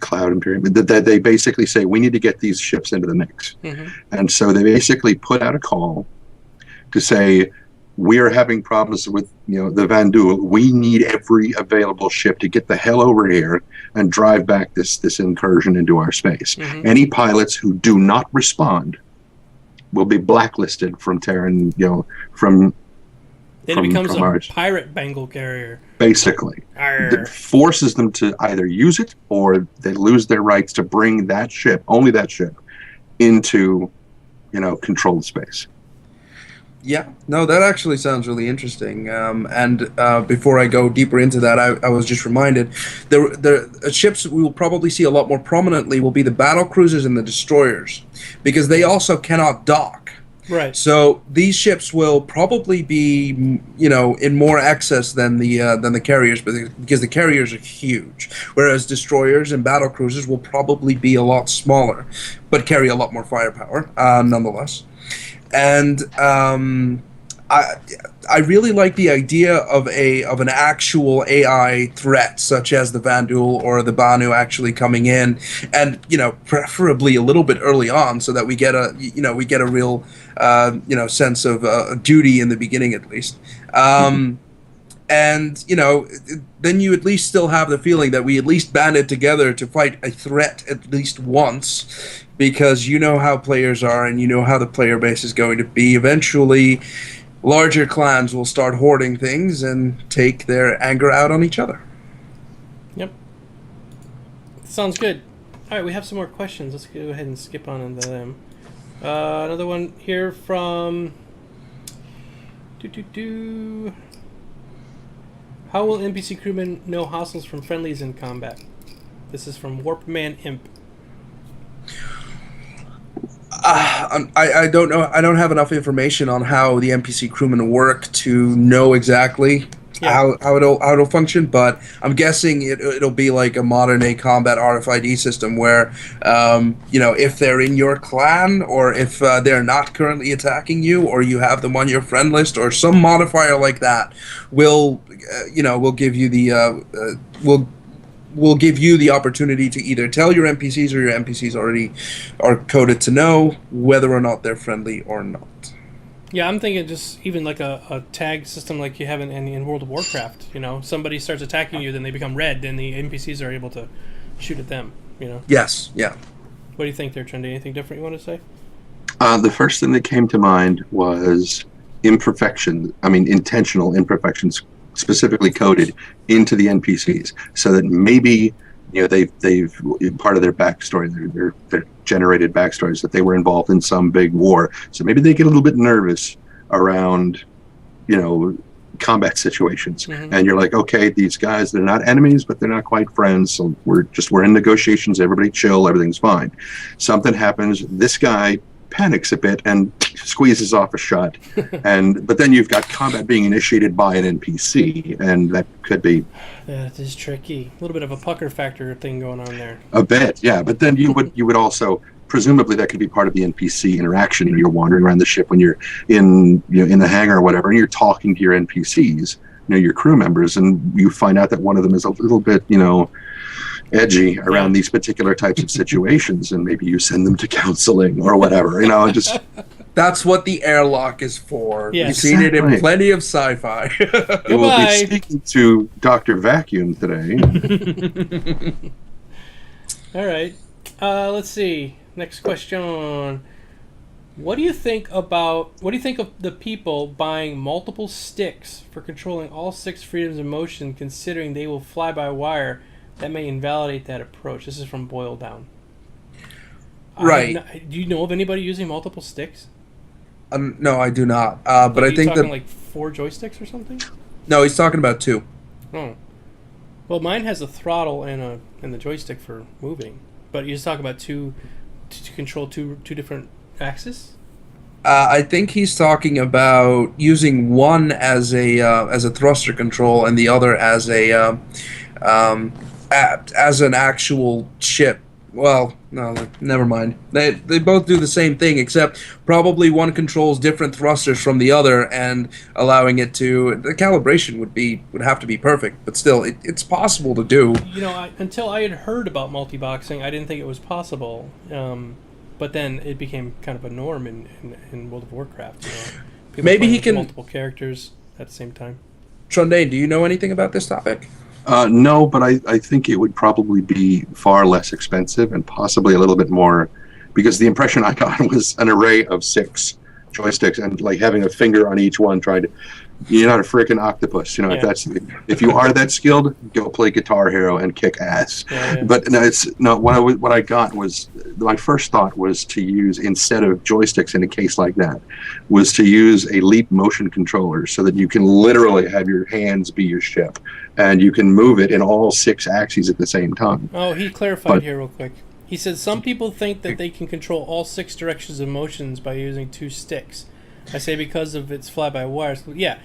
Cloud Imperium, that they basically say, we need to get these ships into the mix. Mm-hmm. And so they basically put out a call to say, we are having problems with the Vanduul. We need every available ship to get the hell over here and drive back this incursion into our space. Mm-hmm. Any pilots who do not respond will be blacklisted from Terran, from then it becomes a pirate Bengal carrier. Basically. That forces them to either use it or they lose their rights to bring that ship, only that ship, into, controlled space. Yeah, no, that actually sounds really interesting. And before I go deeper into that, I was just reminded, the ships we will probably see a lot more prominently will be the battle cruisers and the destroyers, because they also cannot dock. Right. So these ships will probably be, in more excess than the carriers, because the carriers are huge, whereas destroyers and battle cruisers will probably be a lot smaller, but carry a lot more firepower, nonetheless. And I I really like the idea of an actual AI threat, such as the Vandul or the Banu actually coming in, and preferably a little bit early on, so that we get a real sense of duty in the beginning at least. And then you at least still have the feeling that we at least banded together to fight a threat at least once, because you know how players are and you know how the player base is going to be. Eventually, larger clans will start hoarding things and take their anger out on each other. Yep. Sounds good. All right, we have some more questions. Let's go ahead and skip on into them. Another one here from... How will NPC crewmen know hostiles from friendlies in combat? This is from Warpman Imp. I don't know. I don't have enough information on how the NPC crewmen work to know exactly how it'll function. But I'm guessing it'll be like a modern day combat RFID system where, if they're in your clan, or if they're not currently attacking you, or you have them on your friend list, or some modifier like that, will give you the will give you the opportunity to either tell your NPCs, or your NPCs already are coded to know whether or not they're friendly or not. Yeah, I'm thinking just even like a tag system like you have in World of Warcraft. Somebody starts attacking you, then they become red, then the NPCs are able to shoot at them. Yes, yeah. What do you think there, Trendy? Anything different you want to say? The first thing that came to mind was intentional imperfections, specifically coded into the NPCs, so that maybe they've part of their backstory, their generated backstories, that they were involved in some big war, so maybe they get a little bit nervous around combat situations. And you're like, okay, these guys, they're not enemies, but they're not quite friends, so we're in negotiations, everybody chill, everything's fine. Something happens, this guy panics a bit and squeezes off a shot, but then you've got combat being initiated by an NPC, and that could be... That is tricky. A little bit of a pucker factor thing going on there. A bit, yeah. But then you would also, presumably that could be part of the NPC interaction. You're wandering around the ship when you're in the hangar or whatever, and you're talking to your NPCs, your crew members, and you find out that one of them is a little bit, edgy around these particular types of situations, and maybe you send them to counseling or whatever. Just That's what the airlock is for. Yes. You've seen it in plenty of sci-fi. We will be speaking to Dr. Vacuum today. All right. Let's see. Next question. What do you think of the people buying multiple sticks for controlling all 6 freedoms of motion, considering they will fly by wire? That may invalidate that approach. This is from Boil Down. Right. Do you know of anybody using multiple sticks? No, I do not. But I think that like 4 joysticks or something. No, he's talking about 2. Oh. Well, mine has a throttle and the joystick for moving, but you just talk about 2 to control two different axes. I think he's talking about using one as a thruster control and the other as as an actual ship. Well, no, never mind. They both do the same thing, except probably one controls different thrusters from the other, and allowing it to... The calibration would have to be perfect, but still, it's possible to do. Until I had heard about multi-boxing, I didn't think it was possible. But then it became kind of a norm in World of Warcraft. People Maybe he can... multiple characters at the same time. Trondane, do you know anything about this topic? No, but I think it would probably be far less expensive and possibly a little bit more, because the impression I got was an array of 6 joysticks and like having a finger on each one trying to... You're not a freaking octopus, Yeah. If you are that skilled, go play Guitar Hero and kick ass. Yeah. But what I got was, my first thought was to use, instead of joysticks in a case like that, was to use a leap motion controller, so that you can literally have your hands be your ship and you can move it in all 6 axes at the same time. Oh, he clarified here real quick. He said some people think that they can control all 6 directions of motions by using 2 sticks. I say because of its fly-by-wire. Yeah.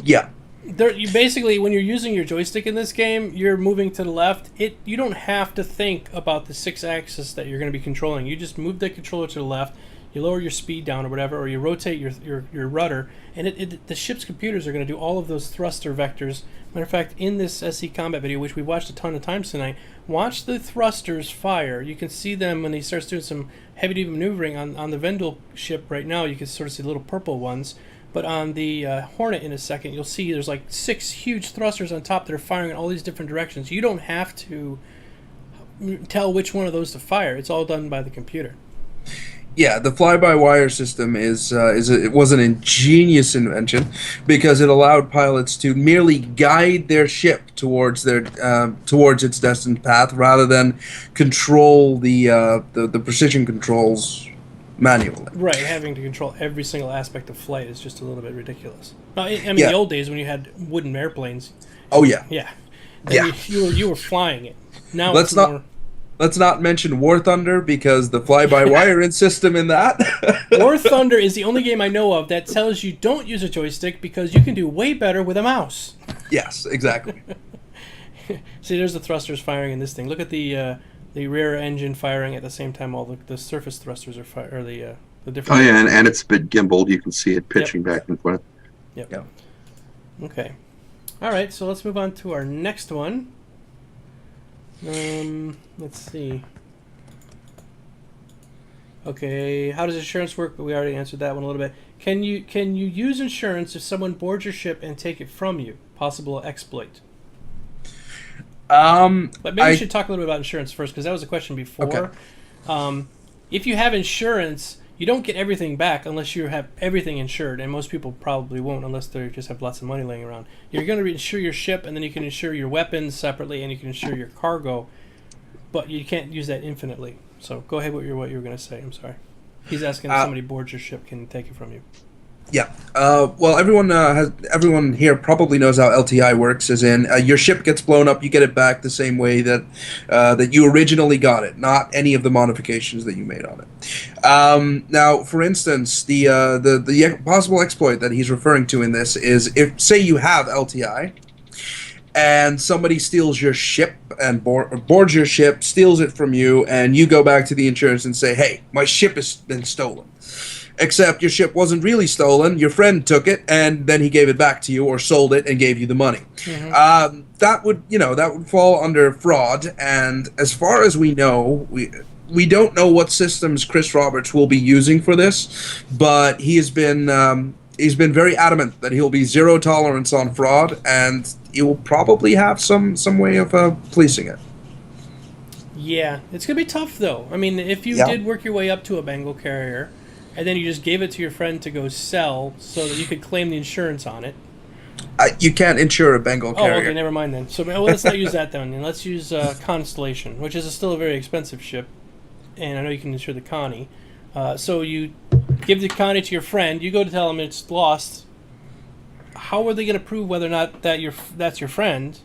Yeah. You basically, when you're using your joystick in this game, you're moving to the left. You don't have to think about the 6 axis that you're going to be controlling. You just move the controller to the left, you lower your speed down or whatever, or you rotate your rudder, and the ship's computers are going to do all of those thruster vectors. Matter of fact, in this SC Combat video, which we watched a ton of times tonight, watch the thrusters fire. You can see them when he starts doing some heavy-duty maneuvering on the Vendel ship right now. You can sort of see little purple ones. But on the Hornet in a second, you'll see there's like 6 huge thrusters on top that are firing in all these different directions. You don't have to tell which one of those to fire. It's all done by the computer. Yeah, the fly-by-wire system it was an ingenious invention because it allowed pilots to merely guide their ship towards its destined path rather than control the precision controls manually. Right, having to control every single aspect of flight is just a little bit ridiculous. I mean, the old days when you had wooden airplanes. Oh yeah. Yeah. Yeah. You were flying it. Now Let's not mention War Thunder because the fly-by-wire system in that. War Thunder is the only game I know of that tells you don't use a joystick because you can do way better with a mouse. Yes, exactly. See, there's the thrusters firing in this thing. Look at the rear engine firing at the same time. All the surface thrusters are firing, or the different. Oh yeah, and it's a bit gimbaled. You can see it pitching back and forth. Yep. Yeah. Okay. All right, so let's move on to our next one. Let's see. Okay, how does insurance work? But we already answered that one a little bit. Can you use insurance if someone boards your ship and take it from you? Possible exploit. But maybe we should talk a little bit about insurance first, because that was a question before. Okay. If you have insurance, you don't get everything back unless you have everything insured, and most people probably won't unless they just have lots of money laying around. You're going to insure your ship, and then you can insure your weapons separately, and you can insure your cargo, but you can't use that infinitely. So go ahead with what you were going to say. I'm sorry. He's asking if somebody boards your ship, can take it from you. Yeah. Well, everyone here probably knows how LTI works. As in, your ship gets blown up, you get it back the same way that you originally got it, not any of the modifications that you made on it. Now, for instance, the possible exploit that he's referring to in this is if, say, you have LTI, and somebody steals your ship and boards your ship, steals it from you, and you go back to the insurance and say, "Hey, my ship has been stolen." Except your ship wasn't really stolen. Your friend took it, and then he gave it back to you, or sold it and gave you the money. Mm-hmm. That would fall under fraud. And as far as we know, we don't know what systems Chris Roberts will be using for this, but he's been very adamant that he'll be zero tolerance on fraud, and he will probably have some way of policing it. Yeah, it's gonna be tough though. I mean, if you did work your way up to a Bengal carrier, and then you just gave it to your friend to go sell so that you could claim the insurance on it. You can't insure a Bengal carrier. Oh, okay, never mind then. So let's not use that then. Let's use Constellation, which is still a very expensive ship, and I know you can insure the Connie. So you give the Connie to your friend. You go to tell him it's lost. How are they going to prove whether or not that's your friend?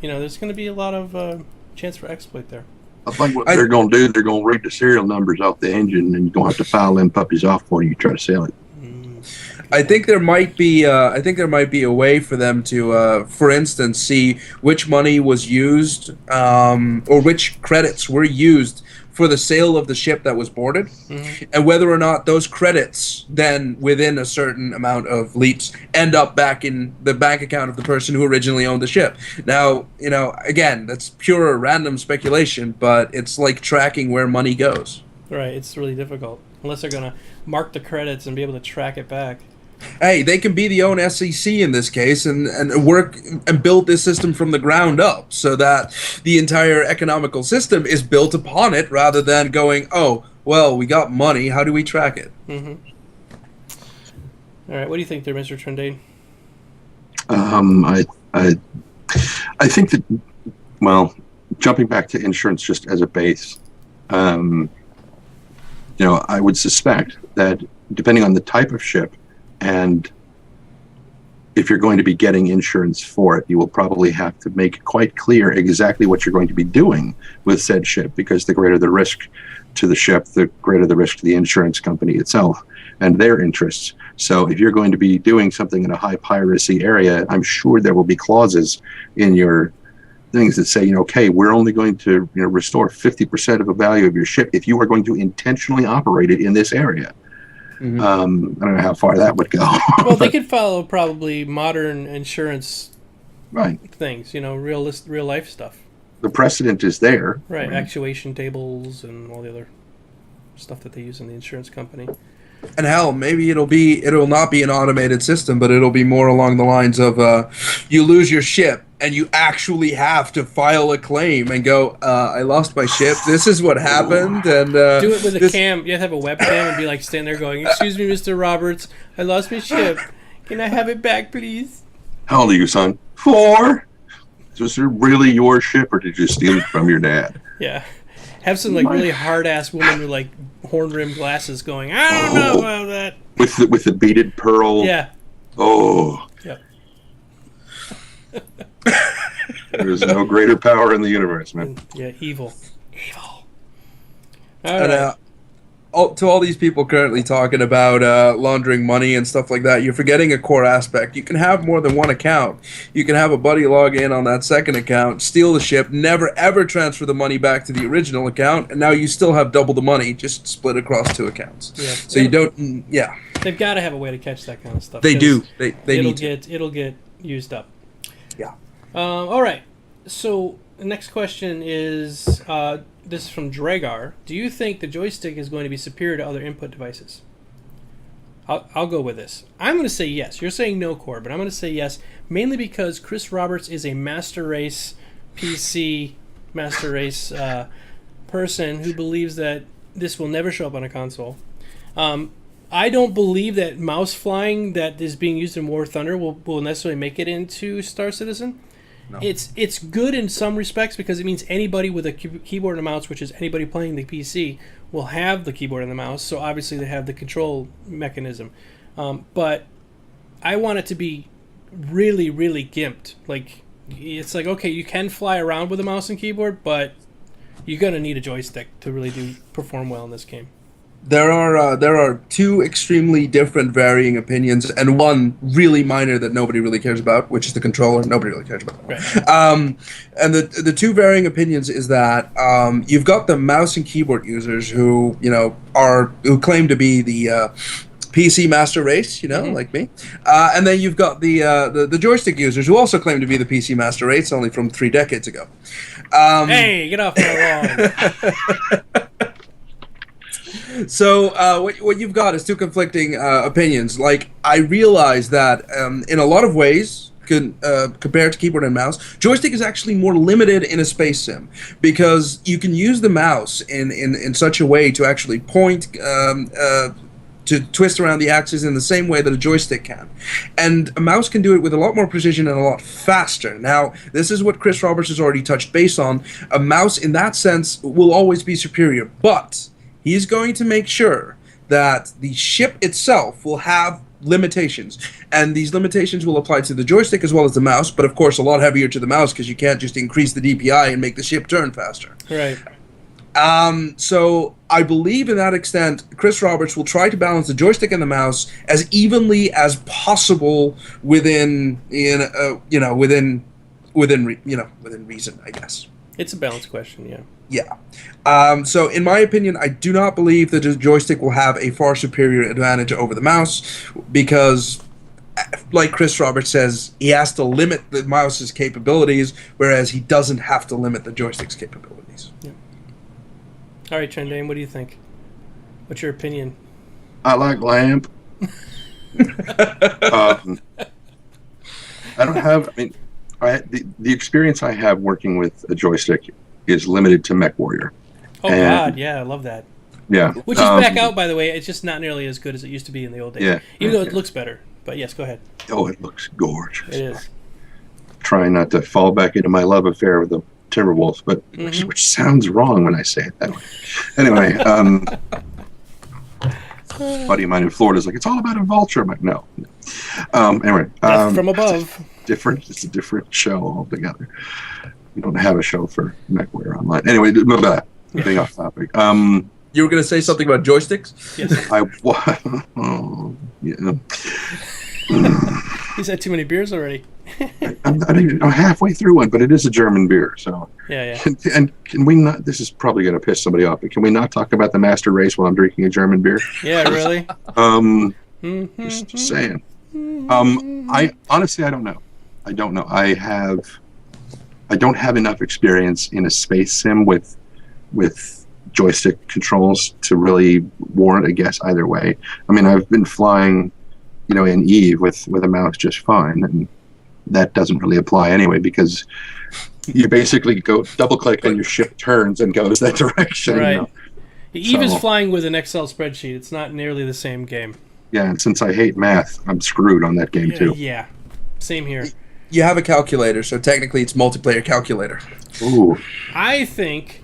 There's going to be a lot of chance for exploit there. I think what they're going to do, they're going to read the serial numbers off the engine, and you're going to have to file them puppies off when you try to sell it. I think there might be a way for them to, for instance, see which money was used or which credits were used for the sale of the ship that was boarded, and whether or not those credits then, within a certain amount of leaps, end up back in the bank account of the person who originally owned the ship. Now, again, that's pure random speculation, but it's like tracking where money goes. Right, it's really difficult. Unless they're going to mark the credits and be able to track it back. Hey, they can be the own SEC in this case and work and build this system from the ground up so that the entire economical system is built upon it rather than going, oh, well, we got money, how do we track it? Mm-hmm. All right, what do you think there, Mr. Trendane? I think that, well, jumping back to insurance just as a base, I would suspect that depending on the type of ship and if you're going to be getting insurance for it, you will probably have to make quite clear exactly what you're going to be doing with said ship, because the greater the risk to the ship, the greater the risk to the insurance company itself and their interests. So if you're going to be doing something in a high piracy area, I'm sure there will be clauses in your things that say, okay, we're only going to restore 50% of the value of your ship if you are going to intentionally operate it in this area. Mm-hmm. I don't know how far that would go. Well, they could follow probably modern insurance things, real life stuff. The precedent is there. Right, actuation tables and all the other stuff that they use in the insurance company. And hell, maybe it'll not be an automated system, but it'll be more along the lines of you lose your ship and you actually have to file a claim and go, I lost my ship. This is what happened. And do it with a cam. You have to have a webcam and be like standing there going, "Excuse me, Mr. Roberts, I lost my ship. Can I have it back, please?" How old are you, son? 4. Was it really your ship, or did you steal it from your dad? Yeah. Have some really hard ass woman with horn rimmed glasses going, "I don't know about that." With the beaded pearl. Yeah. Oh. Yep. There's no greater power in the universe, man. Yeah, evil. All And, right. to all these people currently talking about laundering money and stuff like that, you're forgetting a core aspect. You can have more than one account. You can have a buddy log in on that second account, steal the ship, never ever transfer the money back to the original account, and now you still have double the money, just split across 2 accounts. Yeah. So you don't, yeah. They've got to have a way to catch that kind of stuff. They do. They It'll get used up. Yeah. All right. So the next question is, this is from Dragar. Do you think the joystick is going to be superior to other input devices? I'll go with this. I'm going to say yes. You're saying no, Core, but I'm going to say yes, mainly because Chris Roberts is a Master Race PC Master Race person who believes that this will never show up on a console. I don't believe that mouse flying that is being used in War Thunder will necessarily make it into Star Citizen. No. It's good in some respects because it means anybody with a keyboard and a mouse, which is anybody playing the PC, will have the keyboard and the mouse. So obviously they have the control mechanism. But I want it to be really, really gimped. It's okay, you can fly around with a mouse and keyboard, but you're gonna need a joystick to really perform well in this game. There are 2 extremely different varying opinions, and one really minor that nobody really cares about, which is the controller. Nobody really cares about that. Right. And the 2 varying opinions is that you've got the mouse and keyboard users who who claim to be the PC Master Race, mm-hmm. like me, and then you've got the joystick users who also claim to be the PC Master Race, only from 3 decades ago. Hey, get off my lawn! So what you've got is 2 conflicting opinions. I realize that in a lot of ways, compared to keyboard and mouse, joystick is actually more limited in a space sim because you can use the mouse in such a way to actually point, to twist around the axis in the same way that a joystick can. And a mouse can do it with a lot more precision and a lot faster. Now, this is what Chris Roberts has already touched base on. A mouse, in that sense, will always be superior, but he's going to make sure that the ship itself will have limitations, and these limitations will apply to the joystick as well as the mouse, but of course a lot heavier to the mouse because you can't just increase the DPI and make the ship turn faster. Right. So I believe in that extent, Chris Roberts will try to balance the joystick and the mouse as evenly as possible within reason, I guess. It's a balance question, yeah. Yeah. So in my opinion, I do not believe that the joystick will have a far superior advantage over the mouse because, like Chris Roberts says, he has to limit the mouse's capabilities, whereas he doesn't have to limit the joystick's capabilities. Yeah. All right, Trendane, what do you think? What's your opinion? I like lamp. I don't have. The experience I have working with a joystick is limited to MechWarrior. Oh, God, yeah, I love that. Yeah. Which is back out, by the way. It's just not nearly as good as it used to be in the old days. Yeah. Even though it looks better. But yes, go ahead. Oh, it looks gorgeous. It is. Trying not to fall back into my love affair with the Timberwolves, but which sounds wrong when I say it that way. Anyway, buddy of mine in Florida is like, it's all about a vulture. I'm like, no. Anyway, Death from above. It's a different show altogether. We don't have a show for MechWarrior Online. Anyway, getting off topic. You were going to say something about joysticks? Yes. He's had too many beers already. I'm halfway through one, but it is a German beer. So yeah. Can we not? This is probably going to piss somebody off, but can we not talk about the master race while I'm drinking a German beer? Yeah, really. Just saying. I honestly, I don't know. I don't have enough experience in a space sim with joystick controls to really warrant a guess either way. I mean, I've been flying, in Eve with a mouse just fine, and that doesn't really apply anyway because you basically go double click and your ship turns and goes that direction. Right. Eve is flying with an Excel spreadsheet. It's not nearly the same game. Yeah, and since I hate math, I'm screwed on that game too. Yeah, same here. You have a calculator, so technically it's multiplayer calculator. Ooh. I think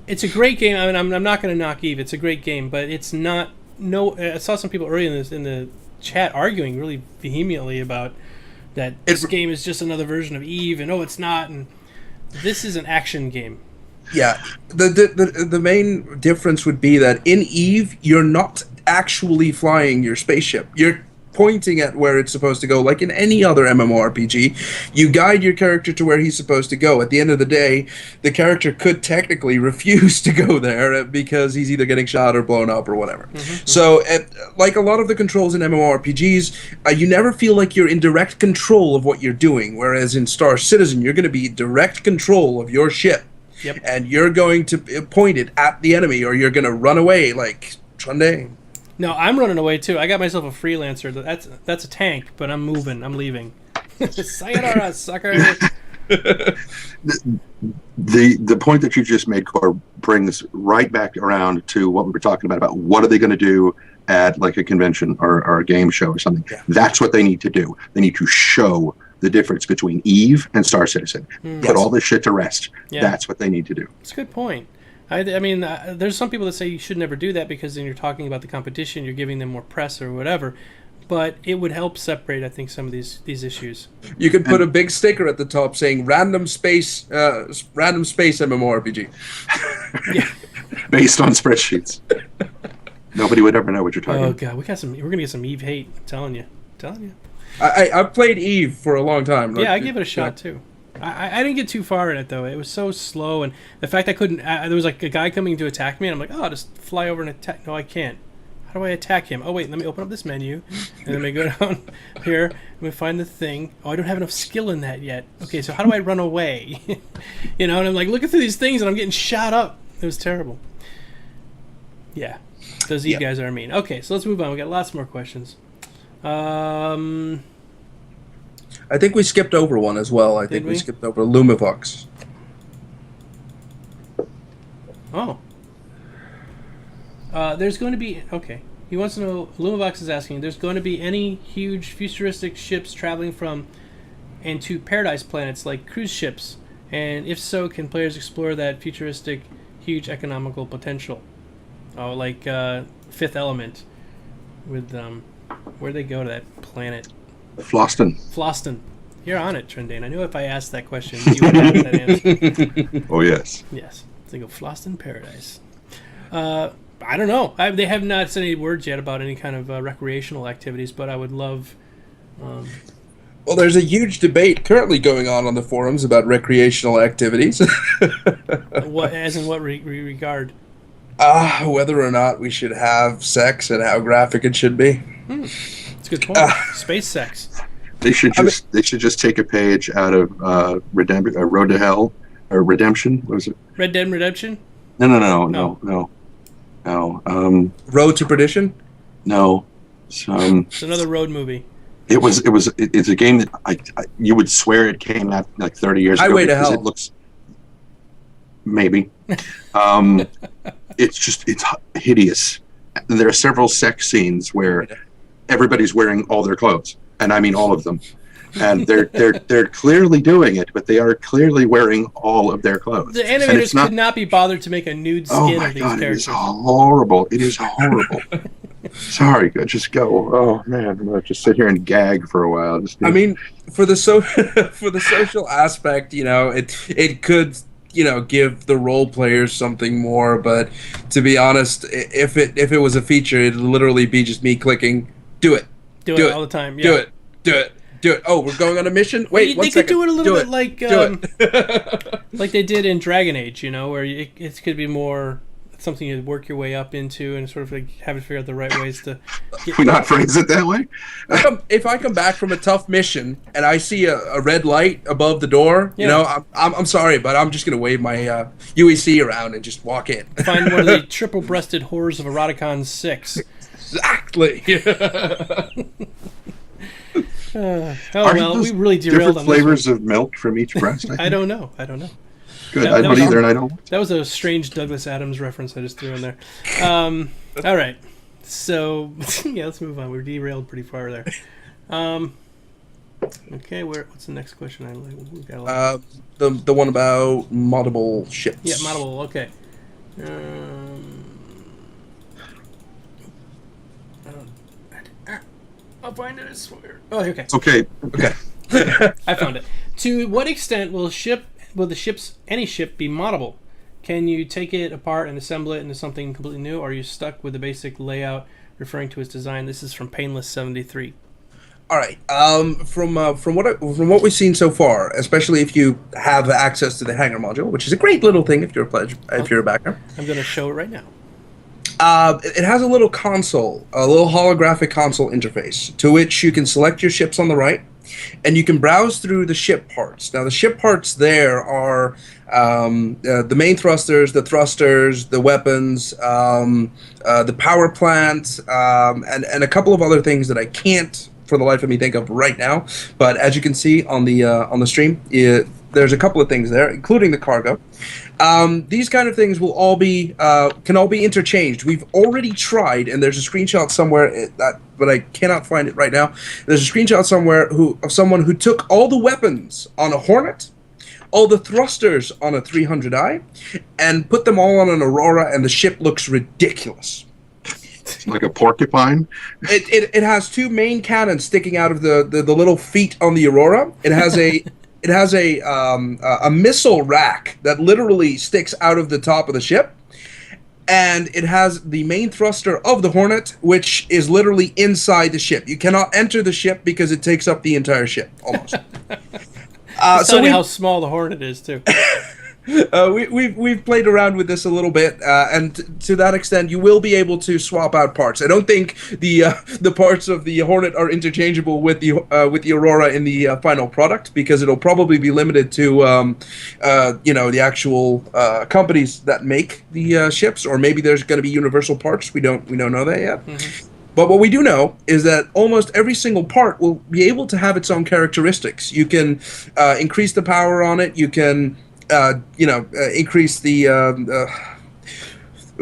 it's a great game. I mean, I'm not going to knock Eve. It's a great game, but it's not. No, I saw some people earlier in the chat arguing really vehemently about that this game is just another version of Eve, and it's not. And this is an action game. Yeah, the main difference would be that in Eve, you're not actually flying your spaceship. You're pointing at where it's supposed to go. Like in any other MMORPG, you guide your character to where he's supposed to go. At the end of the day, the character could technically refuse to go there because he's either getting shot or blown up or whatever. So, like a lot of the controls in MMORPGs, you never feel like you're in direct control of what you're doing, whereas in Star Citizen, you're going to be direct control of your ship. Yep. And you're going to point it at the enemy, or you're going to run away like Trundane. No, I'm running away too. I got myself a freelancer. That's a tank, but I'm moving. I'm leaving. Sayonara, sucker. The point that you just made, Cor, brings right back around to what we were talking about what are they going to do at like a convention or a game show or something. Yeah. That's what they need to do. They need to show the difference between Eve and Star Citizen. Put all this shit to rest. Yeah. That's what they need to do. That's a good point. I mean, there's some people that say you should never do that because then you're talking about the competition, you're giving them more press or whatever. But it would help separate, I think, some of these issues. You could put a big sticker at the top saying "Random Space MMORPG." Yeah. Based on spreadsheets. Nobody would ever know what you're talking about. Oh god, we're gonna get some Eve hate. I'm telling you. I've played Eve for a long time. Yeah, I give it a shot too. I didn't get too far in it though. It was so slow, and the fact I couldn't. There was like a guy coming to attack me, and I'm like, I'll just fly over and attack. No, I can't. How do I attack him? Oh wait, let me open up this menu, and then we go down here and we find the thing. Oh, I don't have enough skill in that yet. Okay, so how do I run away? And I'm like looking through these things, and I'm getting shot up. It was terrible. Yeah, those Eve guys are mean. Okay, so let's move on. We got lots more questions. I think we skipped over one as well. I think we skipped over Lumivox. Oh. There's going to be... Okay. He wants to know... Lumivox is asking, there's going to be any huge futuristic ships traveling from and to paradise planets like cruise ships? And if so, can players explore that futuristic, huge economical potential? Oh, like Fifth Element. With... Where'd they go to that planet? Floston. You're on it, Trendane. I knew if I asked that question, you would have that answer. Oh, yes. Yes. Think of Floston Paradise. I don't know. They have not said any words yet about any kind of recreational activities, but I would love... Well, there's a huge debate currently going on the forums about recreational activities. As in what regard? Whether or not we should have sex and how graphic it should be. That's a good point. Space sex. They should just take a page out of Road to Hell or Redemption. What was it? Red Dead Redemption? No. Road to Perdition? No. It's another road movie. It's a game that you would swear it came out like 30 years ago. Highway to Hell. It looks maybe. It's hideous. There are several sex scenes where everybody's wearing all their clothes, and I mean all of them. And they're clearly doing it, but they are clearly wearing all of their clothes. The animators could not be bothered to make a nude skin of these characters. It is horrible. It is horrible. Sorry, go. Just go. Oh man, I'm gonna just sit here and gag for a while. I mean, for the for the social aspect, it could give the role players something more. But to be honest, if it was a feature, it'd literally be just me clicking, do it, Do it all the time. Yeah. do it, do it. Do it. Oh, we're going on a mission. Wait, they could do it a little bit like it. like they did in Dragon Age, where it could be more something you work your way up into and sort of like have to figure out the right ways to get. Can we not phrase it that way? If I come back from a tough mission and I see a red light above the door, I'm sorry, but I'm just gonna wave my UEC around and just walk in. Find one of the triple-breasted horrors of Eroticon 6. Exactly. We really derailed different flavors of milk from each breast. I don't know. Good. I don't either, and I don't. That was a strange Douglas Adams reference I just threw in there. All right. So, let's move on. We're derailed pretty far there. Okay, what's the next question? We've got a lot. The one about moddable ships. Yeah, moddable. Okay. I'll find it, I swear. Oh, okay. Okay. I found it. To what extent will any ship be moddable? Can you take it apart and assemble it into something completely new, or are you stuck with the basic layout referring to its design? This is from Painless73. All right. From what we've seen so far, especially if you have access to the hangar module, which is a great little thing if you're a backer. I'm going to show it right now. It has a little console, a little holographic console interface, to which you can select your ships on the right, and you can browse through the ship parts. Now, the ship parts there are the main thrusters, the weapons, the power plant, and a couple of other things that I can't, for the life of me, think of right now. But as you can see on the stream, there's a couple of things there, including the cargo. These kind of things will all be can all be interchanged. We've already tried, and there's a screenshot somewhere but I cannot find it right now. There's a screenshot somewhere of someone who took all the weapons on a Hornet, all the thrusters on a 300i, and put them all on an Aurora, and the ship looks ridiculous. Like a porcupine. It has two main cannons sticking out of the little feet on the Aurora. It has a missile rack that literally sticks out of the top of the ship, and it has the main thruster of the Hornet, which is literally inside the ship. You cannot enter the ship because it takes up the entire ship almost. So how small the Hornet is too. We've played around with this a little bit, and to that extent, you will be able to swap out parts. I don't think the parts of the Hornet are interchangeable with the Aurora in the final product, because it'll probably be limited to the actual companies that make the ships, or maybe there's going to be universal parts. We don't know that yet. Mm-hmm. But what we do know is that almost every single part will be able to have its own characteristics. You can increase the power on it. You can increase the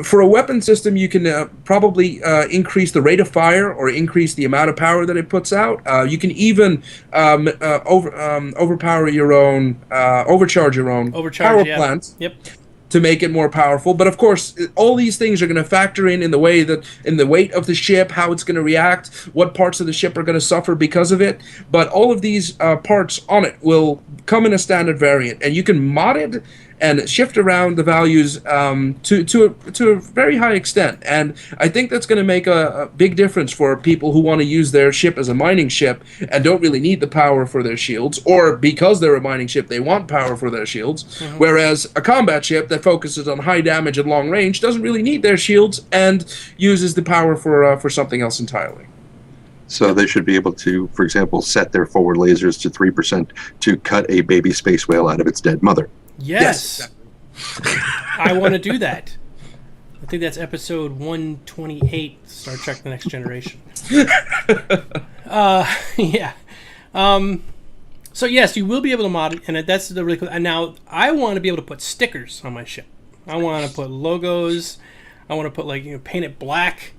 for a weapon system, you can probably increase the rate of fire or increase the amount of power that it puts out. You can even overpower your own, overcharge your own power plant. Yep. To make it more powerful. But of course, all these things are going to factor in the weight of the ship, how it's going to react, what parts of the ship are going to suffer because of it. But all of these parts on it will come in a standard variant, and you can mod it and shift around the values to a very high extent. And I think that's going to make a big difference for people who want to use their ship as a mining ship and don't really need the power for their shields, or because they're a mining ship, they want power for their shields. Mm-hmm. Whereas a combat ship that focuses on high damage and long range doesn't really need their shields and uses the power for something else entirely. So they should be able to, for example, set their forward lasers to 3% to cut a baby space whale out of its dead mother. Yes. I want to do that. I think that's episode 128, Star Trek The Next Generation. Yeah. So yes, you will be able to mod it, and that's the really cool. And now I want to be able to put stickers on my ship. I want to put logos. I want to put paint it black,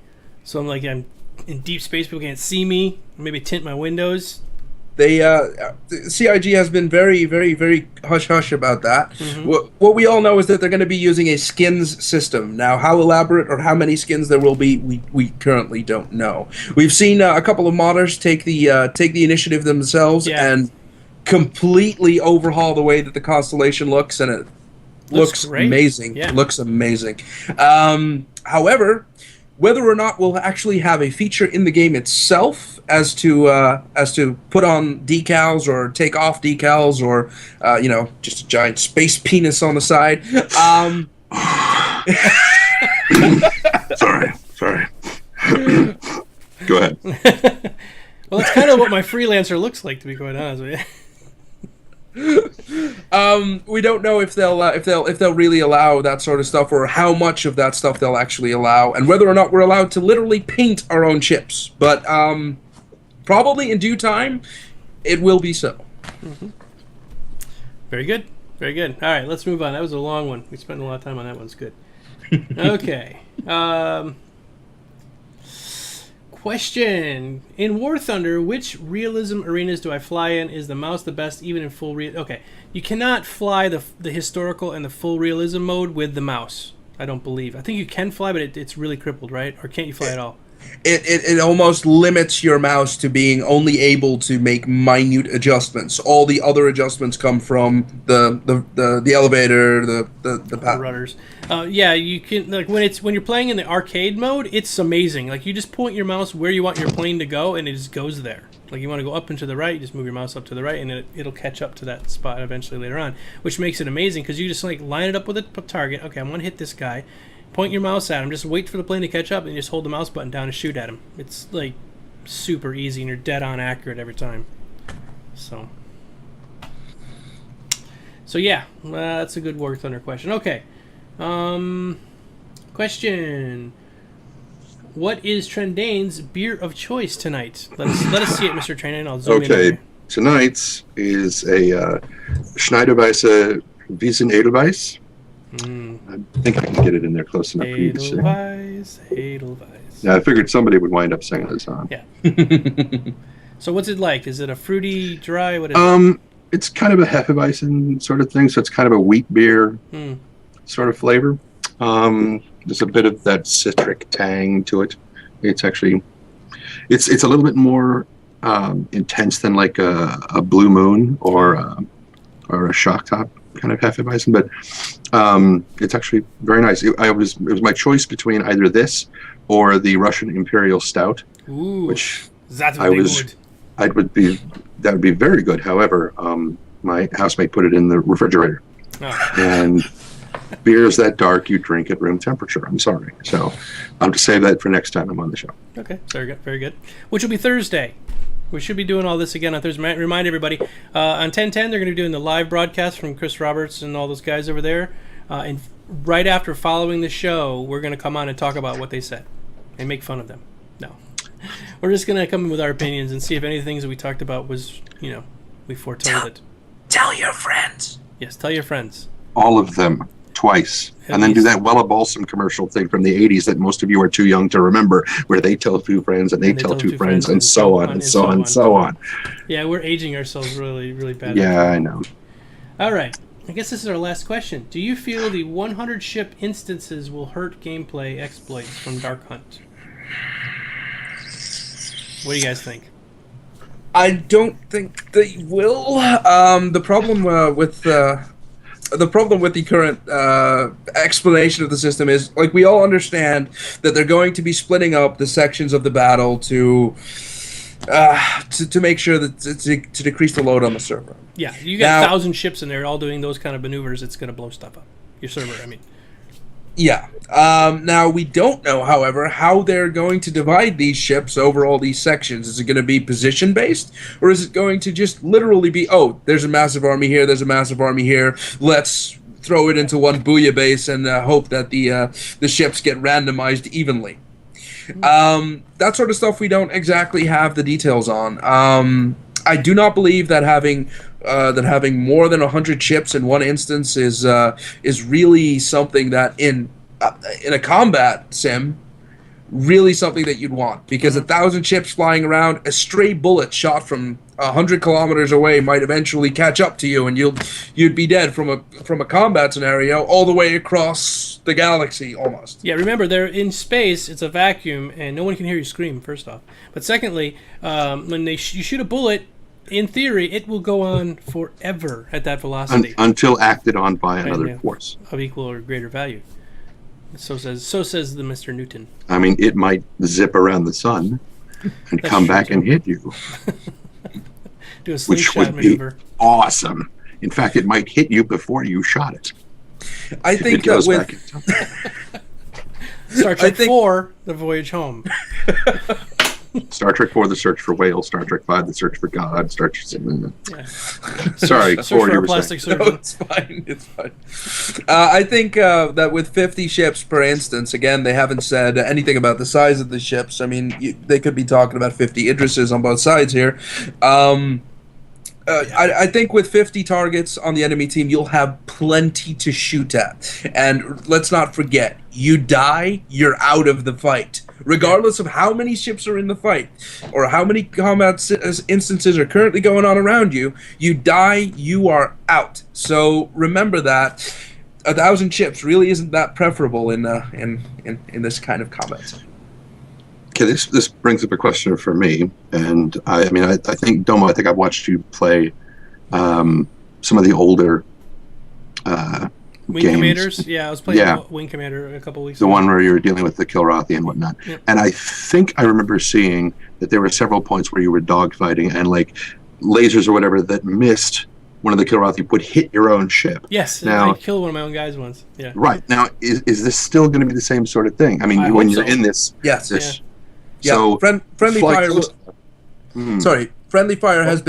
so I'm in deep space, people can't see me. Maybe tint my windows. They CIG has been very, very, very hush hush about that. What we all know is that they're going to be using a skins system. Now, how elaborate or how many skins there will be, we currently don't know. We've seen a couple of modders take the initiative themselves and completely overhaul the way that the constellation looks, and it looks amazing. Yeah. Looks amazing. However, whether or not we'll actually have a feature in the game itself as to put on decals or take off decals or just a giant space penis on the side. Sorry. Go ahead. Well, it's kind of what my freelancer looks like, to be quite honest with you. We don't know if they'll really allow that sort of stuff, or how much of that stuff they'll actually allow, and whether or not we're allowed to literally paint our own ships. But probably in due time, it will be so. Mm-hmm. Very good. Very good. All right, let's move on. That was a long one. We spent a lot of time on that one. It's good. Okay. Question. In War Thunder, which realism arenas do I fly in? Is the mouse the best even in full real... Okay. You cannot fly the historical and the full realism mode with the mouse. I don't believe. I think you can fly, but it's really crippled, right? Or can't you fly at all? It almost limits your mouse to being only able to make minute adjustments. All the other adjustments come from the elevator, the rudders. Yeah, you can, like, when you're playing in the arcade mode, it's amazing. Like, you just point your mouse where you want your plane to go, and it just goes there. Like, you want to go up and to the right, you just move your mouse up to the right, and it'll catch up to that spot eventually later on, which makes it amazing because you just like line it up with a target. Okay, I want to hit this guy. Point your mouse at him, just wait for the plane to catch up, and you just hold the mouse button down and shoot at him. It's like super easy, and you're dead on accurate every time. So yeah, that's a good War Thunder question. Okay, question: what is Trendane's beer of choice tonight? Let us see it, Mr. Trendane. I'll zoom in. Okay, tonight's is a Schneiderweisse Wiesen Edelweiss. I think I can get it in there close enough for you to see. Edelweiss. Yeah, I figured somebody would wind up singing the song. Yeah. So what's it like? Is it a fruity, dry? What is it? It's kind of a Hefeweizen sort of thing, so it's kind of a wheat beer sort of flavor. There's a bit of that citric tang to it. It's actually, it's a little bit more intense than like a Blue Moon or a Shock Top kind of Hefeweizen, but it's actually very nice. It was my choice between either this or the Russian Imperial Stout, which that would be very good. However, my housemate put it in the refrigerator, and beers that dark you drink at room temperature. I'm sorry, so I'll just save that for next time I'm on the show. Okay, very good, very good. Which will be Thursday. We should be doing all this again on Thursday. Remind everybody, on 10:10 they're going to be doing the live broadcast from Chris Roberts and all those guys over there. And right after following the show, we're going to come on and talk about what they said and make fun of them. No. We're just going to come in with our opinions and see if any things that we talked about was, we foretold it. Tell your friends. Yes, tell your friends. All of them. Twice. And then do that Wella Balsam commercial thing from the 80s that most of you are too young to remember, where they tell two friends and they tell two friends and so on and so on and so on. Yeah, we're aging ourselves really, really badly. Yeah, I know. All right. I guess this is our last question. Do you feel the 100 ship instances will hurt gameplay exploits from Dark Hunt? What do you guys think? I don't think they will. The problem with the current explanation of the system is, like, we all understand that they're going to be splitting up the sections of the battle to make sure that to decrease the load on the server. Yeah, you got 1,000 ships in there all doing those kind of maneuvers. It's going to blow stuff up. Your server, I mean. Yeah. Now, we don't know, however, how they're going to divide these ships over all these sections. Is it going to be position-based? Or is it going to just literally be, oh, there's a massive army here, there's a massive army here, let's throw it into one booyah base and hope that the ships get randomized evenly? That sort of stuff we don't exactly have the details on. I do not believe that having more than 100 ships in one instance is really something that in a combat sim really something that you'd want, because 1,000 ships flying around, a stray bullet shot from 100 kilometers away might eventually catch up to you, and you'd be dead from a combat scenario all the way across the galaxy almost. Yeah, remember, they're in space, it's a vacuum, and no one can hear you scream, first off. But secondly, when you shoot a bullet, in theory, it will go on forever at that velocity. Until acted on by another force. Of equal or greater value. So says the Mr. Newton. I mean, it might zip around the sun and come back and hit you. Do a slingshot which would maneuver. Be awesome. In fact, it might hit you before you shot it. I think that with Star Trek 4, The Voyage Home. Star Trek 4, The Search for Whales. Star Trek 5, The Search for God. Star Trek 6. Yeah. Sorry, Search for you a were plastic saying. surgeon. No, it's fine. It's fine. I think that with 50 ships per instance, again, they haven't said anything about the size of the ships. I mean, they could be talking about 50 Idrises on both sides here. I think with 50 targets on the enemy team, you'll have plenty to shoot at. And let's not forget, you die, you're out of the fight. Regardless of how many ships are in the fight, or how many combat instances are currently going on around you, you die, you are out. So remember that 1,000 ships really isn't that preferable in this kind of combat. Okay, this brings up a question for me, and I think Domo. I think I've watched you play some of the older Wing games. Commanders? Yeah, I was playing Wing Commander a couple weeks ago. The one where you were dealing with the Kilrathi and whatnot. Yep. And I think I remember seeing that there were several points where you were dogfighting and like lasers or whatever that missed one of the Kilrathi would hit your own ship. Yes, now, I killed one of my own guys once. Yeah. Right. Now, is this still going to be the same sort of thing? I mean, when you're in this... Yes. Yeah. So, friendly fire... Sorry. Friendly fire has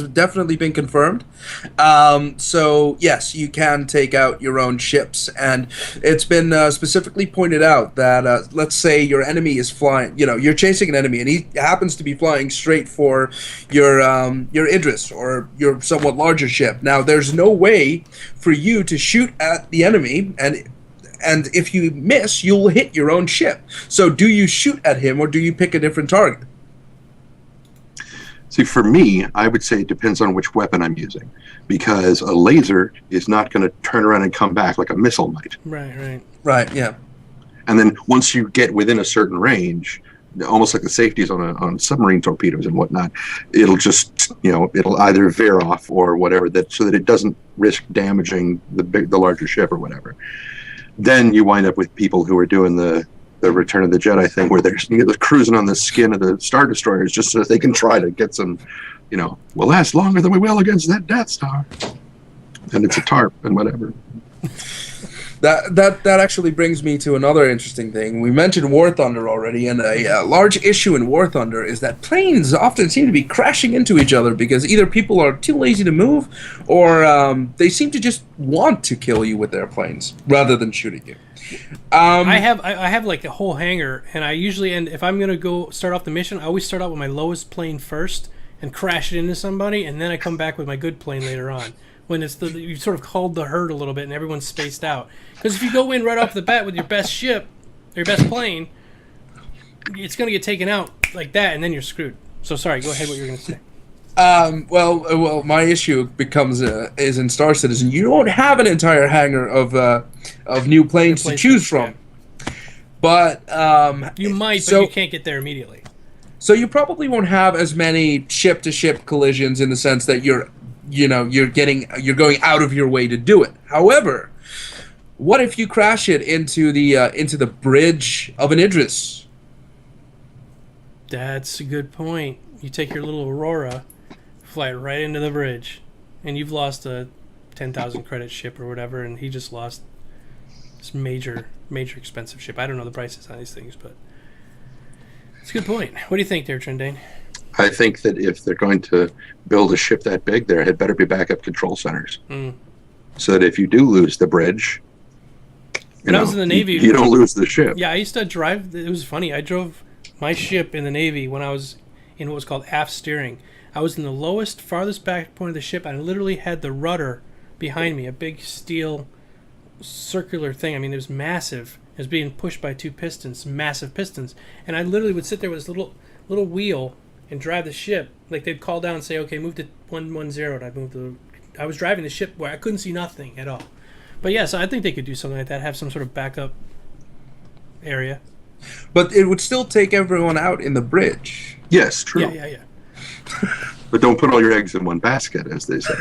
definitely been confirmed. So yes, you can take out your own ships, and it's been specifically pointed out that let's say your enemy is flying. You're chasing an enemy, and he happens to be flying straight for your Idris or your somewhat larger ship. Now, there's no way for you to shoot at the enemy, and if you miss, you'll hit your own ship. So, do you shoot at him, or do you pick a different target? See, for me, I would say it depends on which weapon I'm using, because a laser is not going to turn around and come back like a missile might. Right, yeah. And then once you get within a certain range, almost like the safeties on submarine torpedoes and whatnot, it'll just, it'll either veer off or whatever, so that it doesn't risk damaging the larger ship or whatever. Then you wind up with people who are doing the Return of the Jedi thing, where they're cruising on the skin of the Star Destroyers just so that they can try to get some, we'll last longer than we will against that Death Star. And it's a tarp and whatever. That actually brings me to another interesting thing. We mentioned War Thunder already, and a large issue in War Thunder is that planes often seem to be crashing into each other because either people are too lazy to move, or they seem to just want to kill you with their planes rather than shooting you. I have like a whole hangar, and I usually end, if I'm gonna go start off the mission, I always start out with my lowest plane first and crash it into somebody, and then I come back with my good plane later on. When you've sort of called the herd a little bit and everyone's spaced out. Because if you go in right off the bat with your best ship, or your best plane, it's going to get taken out like that, and then you're screwed. So sorry, go ahead. What you were going to say? Well, my issue becomes is in Star Citizen. You don't have an entire hangar of new planes to choose from. Yeah. But you might, but you can't get there immediately. So you probably won't have as many ship-to-ship collisions in the sense that you're going out of your way to do it. However, what if you crash it into the bridge of an Idris? That's a good point. You take your little Aurora, fly it right into the bridge, and you've lost a 10,000 credit ship or whatever, and he just lost this major expensive ship. I don't know the prices on these things, but it's a good point. What do you think there, Trendane? I think that if they're going to build a ship that big, there had better be backup control centers. So that if you do lose the bridge, when I was in the Navy, you don't lose the ship. Yeah, I used to drive. It was funny. I drove my ship in the Navy when I was in what was called aft steering. I was in the lowest, farthest back point of the ship, and I literally had the rudder behind me, a big steel circular thing. I mean, it was massive, It was being pushed by two pistons, massive pistons, and I literally would sit there with this little wheel and drive the ship. Like they'd call down and say, "Okay, move to 110," and I'd move to. I was driving the ship where I couldn't see nothing at all. But yeah, so I think they could do something like that. Have some sort of backup area. But it would still take everyone out in the bridge. Yes, true. Yeah. But don't put all your eggs in one basket, as they say.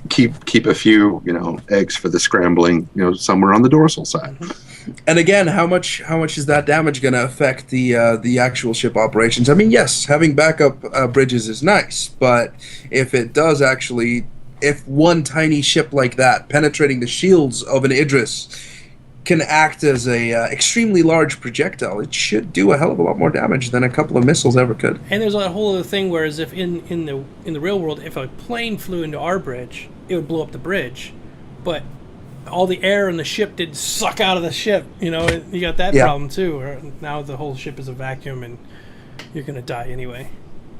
Keep a few, eggs for the scrambling, somewhere on the dorsal side. And again, how much is that damage going to affect the actual ship operations? I mean, yes, having backup bridges is nice, but if it does actually, if one tiny ship like that penetrating the shields of an Idris can act as a extremely large projectile, it should do a hell of a lot more damage than a couple of missiles ever could. And there's a whole other thing, whereas if in the real world, if a plane flew into our bridge, it would blow up the bridge, but all the air in the ship did suck out of the ship. You got that problem too. Or now the whole ship is a vacuum, and you're gonna die anyway.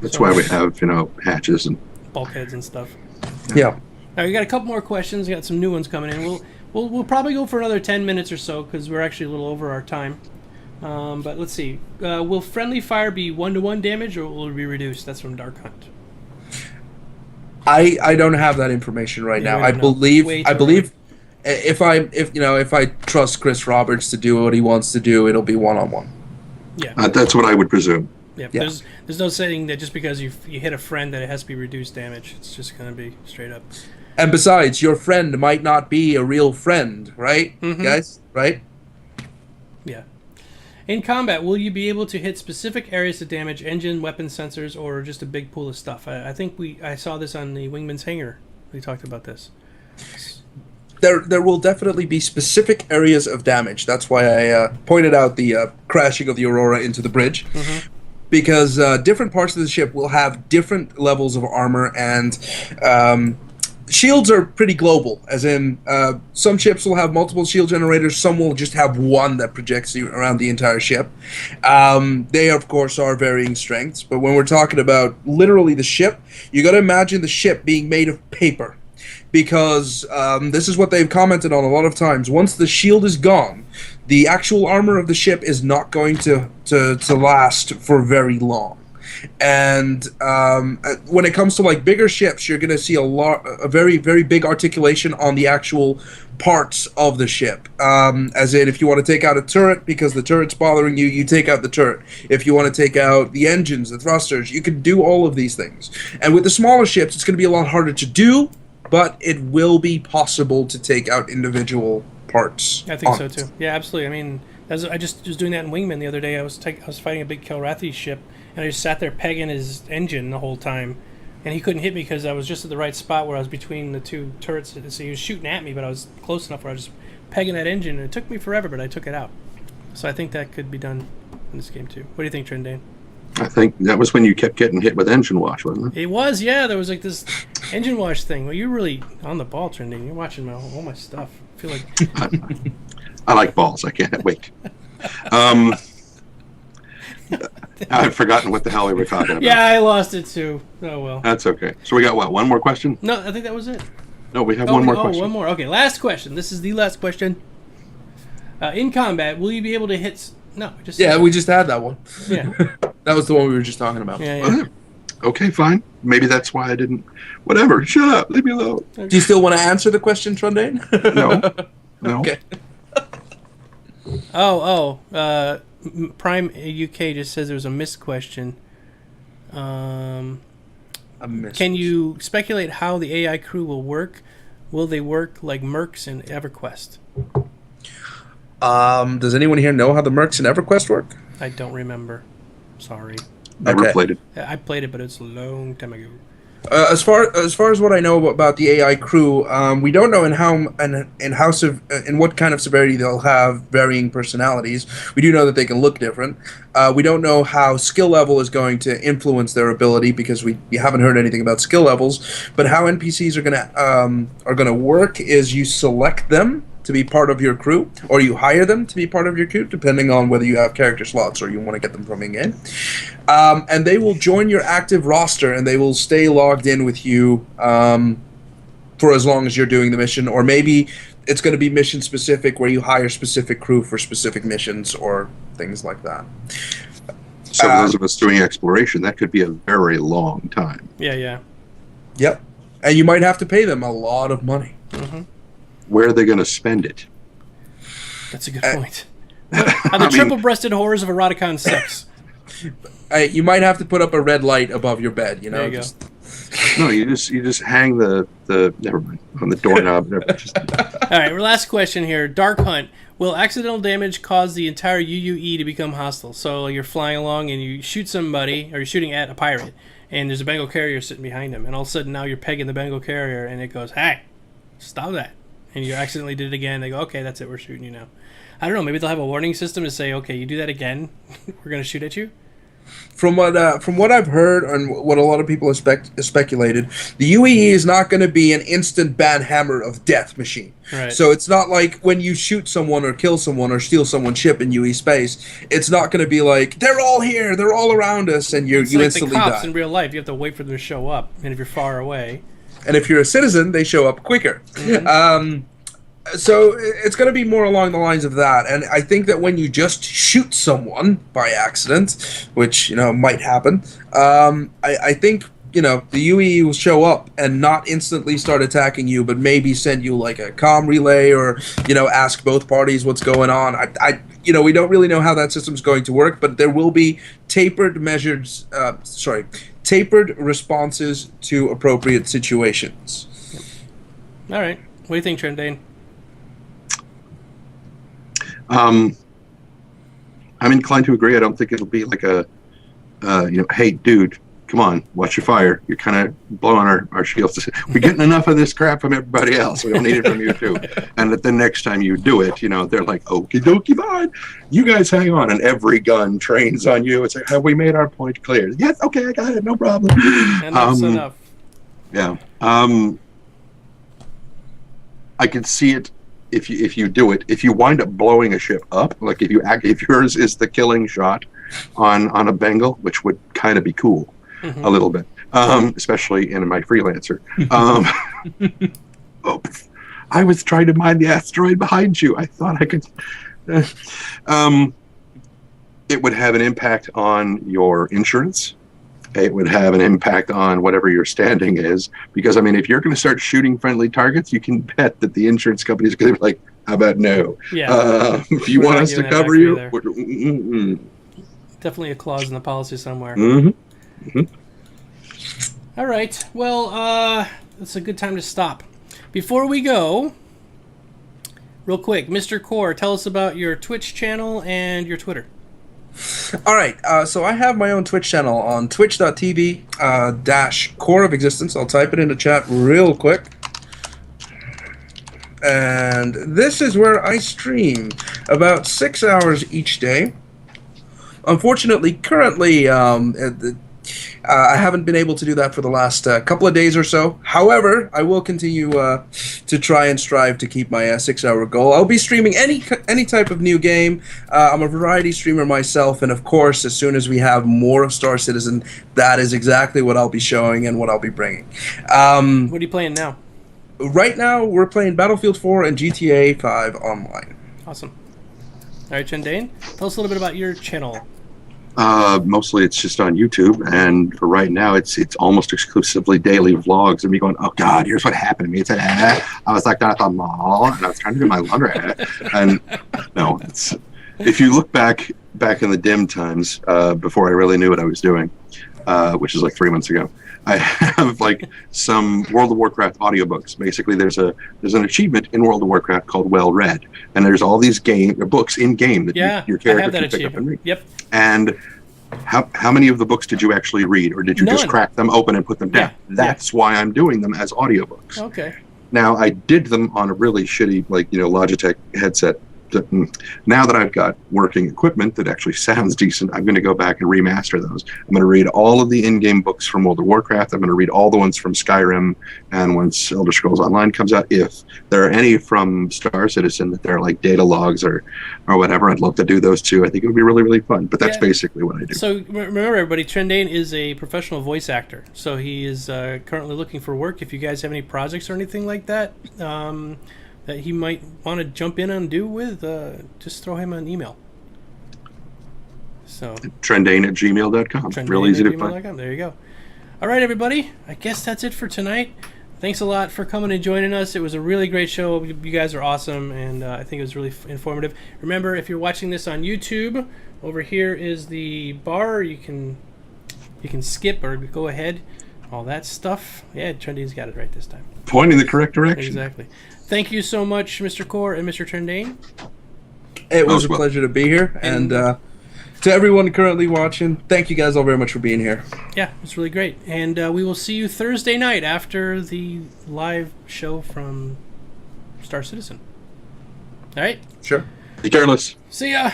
That's why we have hatches and bulkheads and stuff. Yeah. Now we got a couple more questions. We got some new ones coming in. We'll probably go for another 10 minutes or so because we're actually a little over our time. But let's see. Will friendly fire be 1-to-1 damage, or will it be reduced? That's from Dark Hunt. I don't have that information right now. I believe if I trust Chris Roberts to do what he wants to do, it'll be 1-on-1. Yeah. That's what I would presume. Yeah. There's no saying that just because you hit a friend that it has to be reduced damage. It's just going to be straight up. And besides, your friend might not be a real friend, right, guys? Right? Yeah. In combat, will you be able to hit specific areas to damage engine, weapon sensors, or just a big pool of stuff? I think I saw this on the Wingman's Hangar. We talked about this. There will definitely be specific areas of damage. That's why I pointed out the crashing of the Aurora into the bridge. Because different parts of the ship will have different levels of armor, and shields are pretty global, as in some ships will have multiple shield generators, some will just have one that projects around the entire ship. They, of course, are varying strengths, but when we're talking about literally the ship, you got to imagine the ship being made of paper, because this is what they've commented on a lot of times. Once the shield is gone, the actual armor of the ship is not going to last for very long. And when it comes to like bigger ships, you're going to see a very, very big articulation on the actual parts of the ship. As in, if you want to take out a turret because the turret's bothering you, you take out the turret. If you want to take out the engines, the thrusters, you can do all of these things. And with the smaller ships, it's going to be a lot harder to do, but it will be possible to take out individual parts. I think so too. Yeah, absolutely. I mean, I just was doing that in Wingman the other day. I was fighting a big Kilrathi ship, and I just sat there pegging his engine the whole time, and he couldn't hit me because I was just at the right spot where I was between the two turrets. So he was shooting at me, but I was close enough where I was just pegging that engine, and it took me forever, but I took it out. So I think that could be done in this game too. What do you think, Trindane? I think that was when you kept getting hit with engine wash, wasn't it? It was, yeah. There was like this engine wash thing. Well, you're really on the ball, Trindane. You're watching all my stuff. I feel like I like balls. I can't wait. I've forgotten what the hell we were talking about. Yeah, I lost it too. Oh well. That's okay. So we got what? One more question? No, I think that was it. No, we have one more question. One more. Okay, last question. This is the last question. In combat, will you be able to hit? No, just we just had that one. Yeah, that was the one we were just talking about. Yeah. Okay, fine. Maybe that's why I didn't. Whatever. Shut up. Leave me alone. Okay. Do you still want to answer the question, Trundane? No. Okay. Prime UK just says there was a missed question. Can you speculate how the AI crew will work? Will they work like mercs in EverQuest? Does anyone here know how the mercs in EverQuest work? I don't remember. Sorry. Never played it. I played it, but it's a long time ago. As far as what I know about the AI crew, we don't know in what kind of severity they'll have varying personalities. We do know that they can look different. We don't know how skill level is going to influence their ability because we haven't heard anything about skill levels. But how NPCs are gonna work is you select them to be part of your crew, or you hire them to be part of your crew, depending on whether you have character slots or you want to get them from in-game. And they will join your active roster, and they will stay logged in with you for as long as you're doing the mission, or maybe it's going to be mission specific where you hire specific crew for specific missions or things like that. So for those of us doing exploration, that could be a very long time. Yeah. Yep. And you might have to pay them a lot of money. Mm-hmm. Where are they going to spend it? That's a good point. On the triple-breasted horrors of Eroticon 6. You might have to put up a red light above your bed, There you go. No, you just hang the never mind, on the doorknob. All right, last question here. Dark Hunt. Will accidental damage cause the entire UUE to become hostile? So you're flying along and you shoot somebody, or you're shooting at a pirate, and there's a Bengal carrier sitting behind him, and all of a sudden now you're pegging the Bengal carrier, and it goes, "Hey, stop that!" And you accidentally did it again. They go, "Okay, that's it. We're shooting you now." I don't know. Maybe they'll have a warning system to say, "Okay, you do that again, we're going to shoot at you." From what I've heard and what a lot of people have speculated, the UAE is not going to be an instant bad hammer of death machine. Right. So it's not like when you shoot someone or kill someone or steal someone's ship in UE space, it's not going to be like, they're all here, they're all around us, and you like instantly the cops die. in real life. You have to wait for them to show up, and if you're far away. And if you're a citizen, they show up quicker. Mm-hmm. So it's going to be more along the lines of that. And I think that when you just shoot someone by accident, which, might happen, I think, the UE will show up and not instantly start attacking you, but maybe send you like a comm relay or, ask both parties what's going on. We don't really know how that system's going to work, but there will be tapered responses to appropriate situations. All right. What do you think, Trendane? I'm inclined to agree. I don't think it'll be like a, hey, dude, come on, watch your fire. You're kind of blowing our shields. We're getting enough of this crap from everybody else. We don't need it from you, too. And that the next time you do it, they're like, okie dokie, fine. You guys hang on. And every gun trains on you. It's like, have we made our point clear? Yes, okay, I got it. No problem. And that's enough. Yeah. I can see it. If you do it, if you wind up blowing a ship up, like if yours is the killing shot on a Bengal, which would kind of be cool, a little bit, especially in my freelancer. I was trying to mine the asteroid behind you. I thought I could. It would have an impact on your insurance. It would have an impact on whatever your standing is. Because, if you're going to start shooting friendly targets, you can bet that the insurance company is going to be like, how about no? Yeah. If you want us to cover you. Definitely a clause in the policy somewhere. Mm-hmm. Mm-hmm. All right. Well, it's a good time to stop. Before we go, real quick, Mr. Core, tell us about your Twitch channel and your Twitter. All right, so I have my own Twitch channel on twitch.tv /core of existence. I'll type it in the chat real quick. And this is where I stream about 6 hours each day. Unfortunately, currently, I haven't been able to do that for the last couple of days or so. However, I will continue to try and strive to keep my 6 hour goal. I'll be streaming any type of new game. I'm a variety streamer myself, and of course, as soon as we have more of Star Citizen, that is exactly what I'll be showing and what I'll be bringing. What are you playing now? Right now, we're playing Battlefield 4 and GTA 5 online. Awesome. All right, Trendane, tell us a little bit about your channel. Mostly it's just on YouTube, and for right now it's almost exclusively daily vlogs of me going, oh god, here's what happened to me. I was like down at the mall and I was trying to do my laundry. And no, it's, if you look back in the dim times, before I really knew what I was doing, which is like 3 months ago, I have like some World of Warcraft audiobooks. Basically, there's an achievement in World of Warcraft called Well Read, and there's all these books in game that your character can pick up and read. Yep. And how many of the books did you actually read, or did you just crack them open and put them down? Yeah. That's why I'm doing them as audiobooks. Okay. Now I did them on a really shitty Logitech headset, now that I've got working equipment that actually sounds decent, I'm going to go back and remaster those. I'm going to read all of the in-game books from World of Warcraft. I'm going to read all the ones from Skyrim, and once Elder Scrolls Online comes out, if there are any from Star Citizen that they're like data logs or whatever, I'd love to do those too. I think it would be really, really fun. But that's basically what I do. So remember, everybody, Trendane is a professional voice actor. So he is currently looking for work. If you guys have any projects or anything like that, that he might want to jump in and do with, just throw him an email. So Trendane@gmail.com. Real easy to find. There you go. All right, everybody. I guess that's it for tonight. Thanks a lot for coming and joining us. It was a really great show. You guys are awesome, and I think it was really informative. Remember, if you're watching this on YouTube, over here is the bar. You can skip or go ahead. All that stuff. Yeah, Trendane's got it right this time. Pointing the correct direction. Exactly. Thank you so much, Mr. Core and Mr. Trendane. It was a pleasure to be here, and to everyone currently watching, thank you guys all very much for being here. Yeah, it's really great. And we will see you Thursday night after the live show from Star Citizen. All right? Sure. Be careless. See ya.